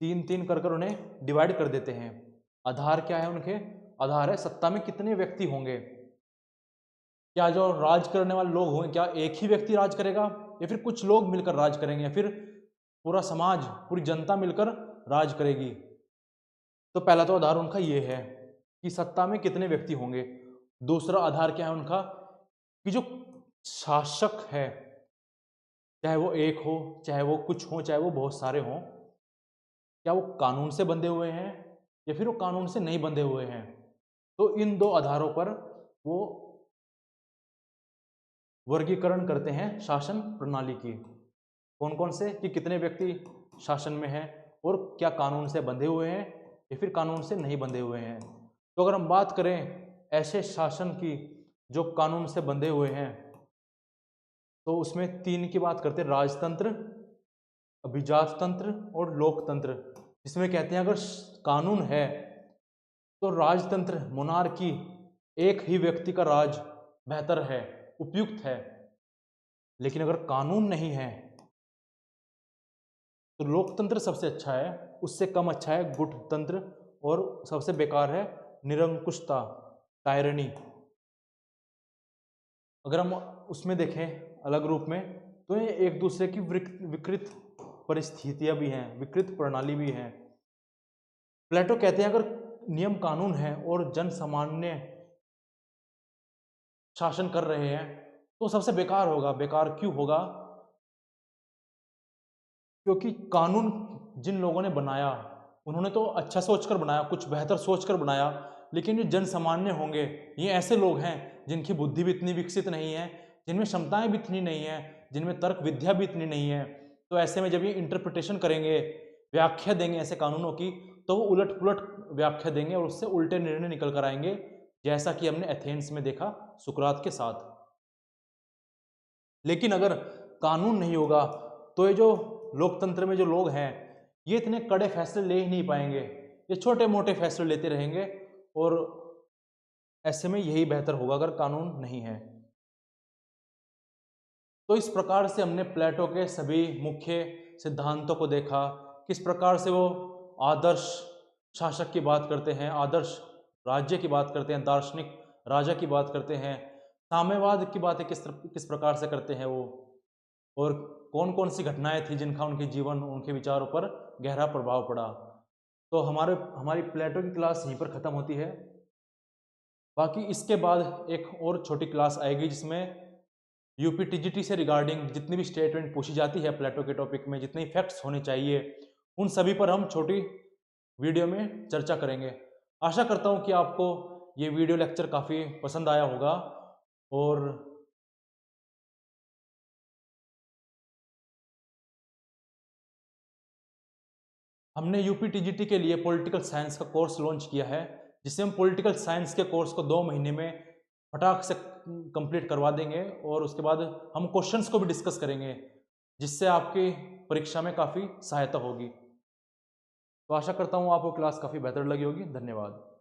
[SPEAKER 1] 3-3 कर उन्हें डिवाइड कर देते हैं। आधार क्या है उनके? आधार है सत्ता में कितने व्यक्ति होंगे। क्या जो राज करने वाले लोग होंगे, क्या एक ही व्यक्ति राज करेगा या फिर कुछ लोग मिलकर राज करेंगे, या फिर पूरा समाज, पूरी जनता मिलकर राज करेगी। तो पहला तो आधार उनका ये है कि सत्ता में कितने व्यक्ति होंगे। दूसरा आधार क्या है उनका कि जो शासक है, चाहे वो एक हो, चाहे वो कुछ हो, चाहे वो बहुत सारे हों, क्या वो कानून से बंधे हुए हैं या फिर वो कानून से नहीं बंधे हुए हैं। तो इन 2 आधारों पर वो वर्गीकरण करते हैं शासन प्रणाली की। कौन कौन से? कि कितने व्यक्ति शासन में हैं और क्या कानून से बंधे हुए हैं या फिर कानून से नहीं बंधे हुए हैं। तो अगर हम बात करें ऐसे शासन की जो कानून से बंधे हुए हैं, तो उसमें 3 की बात करते हैं, राजतंत्र, अभिजात तंत्र और लोकतंत्र। इसमें कहते हैं अगर कानून है तो राजतंत्र, मोनार्की, एक ही व्यक्ति का राज बेहतर है, उपयुक्त है। लेकिन अगर कानून नहीं है तो लोकतंत्र सबसे अच्छा है, उससे कम अच्छा है गुटतंत्र, और सबसे बेकार है निरंकुशता, टायरनी। अगर हम उसमें देखें अलग रूप में तो ये एक दूसरे की विकृत परिस्थितियां भी हैं, विकृत प्रणाली भी हैं। प्लेटो कहते हैं अगर नियम कानून है और जन सामान्य शासन कर रहे हैं तो सबसे बेकार होगा। बेकार क्यों होगा? क्योंकि कानून जिन लोगों ने बनाया उन्होंने तो अच्छा सोचकर बनाया, कुछ बेहतर सोचकर बनाया, लेकिन जो जन सामान्य होंगे ये ऐसे लोग हैं जिनकी बुद्धि भी इतनी विकसित नहीं है, जिनमें क्षमताएं भी इतनी नहीं है, जिनमें तर्क विद्या भी इतनी नहीं है। तो ऐसे में जब ये इंटरप्रिटेशन करेंगे, व्याख्या देंगे ऐसे कानूनों की, तो वो उलट पुलट व्याख्या देंगे और उससे उल्टे निर्णय निकल कर आएंगे, जैसा कि हमने एथेंस में देखा सुकरात के साथ। लेकिन अगर कानून नहीं होगा तो ये जो लोकतंत्र में जो लोग हैं ये इतने कड़े फैसले ले ही नहीं पाएंगे, ये छोटे मोटे फैसले लेते रहेंगे, और ऐसे में यही बेहतर होगा अगर कानून नहीं है। तो इस प्रकार से हमने प्लेटो के सभी मुख्य सिद्धांतों को देखा, किस प्रकार से वो आदर्श शासक की बात करते हैं, आदर्श राज्य की बात करते हैं, दार्शनिक राजा की बात करते हैं, साम्यवाद की बातें किस प्रकार से करते हैं वो, और कौन कौन सी घटनाएं थी जिनका उनके जीवन, उनके विचारों पर गहरा प्रभाव पड़ा। तो हमारी प्लेटो की क्लास यहीं पर ख़त्म होती है। बाकी इसके बाद एक और छोटी क्लास आएगी जिसमें यूपीटीजीटी से रिगार्डिंग जितनी भी स्टेटमेंट पूछी जाती है प्लेटो के टॉपिक में, जितने फैक्ट्स होने चाहिए, उन सभी पर हम छोटी वीडियो में चर्चा करेंगे। आशा करता हूँ कि आपको ये वीडियो लेक्चर काफ़ी पसंद आया होगा। और हमने यूपी टीजीटी के लिए पॉलिटिकल साइंस का कोर्स लॉन्च किया है, जिससे हम पॉलिटिकल साइंस के कोर्स को 2 महीने में फटाक से कंप्लीट करवा देंगे और उसके बाद हम क्वेश्चंस को भी डिस्कस करेंगे, जिससे आपकी परीक्षा में काफ़ी सहायता होगी। तो आशा करता हूँ आपको क्लास काफ़ी बेहतर लगी होगी। धन्यवाद।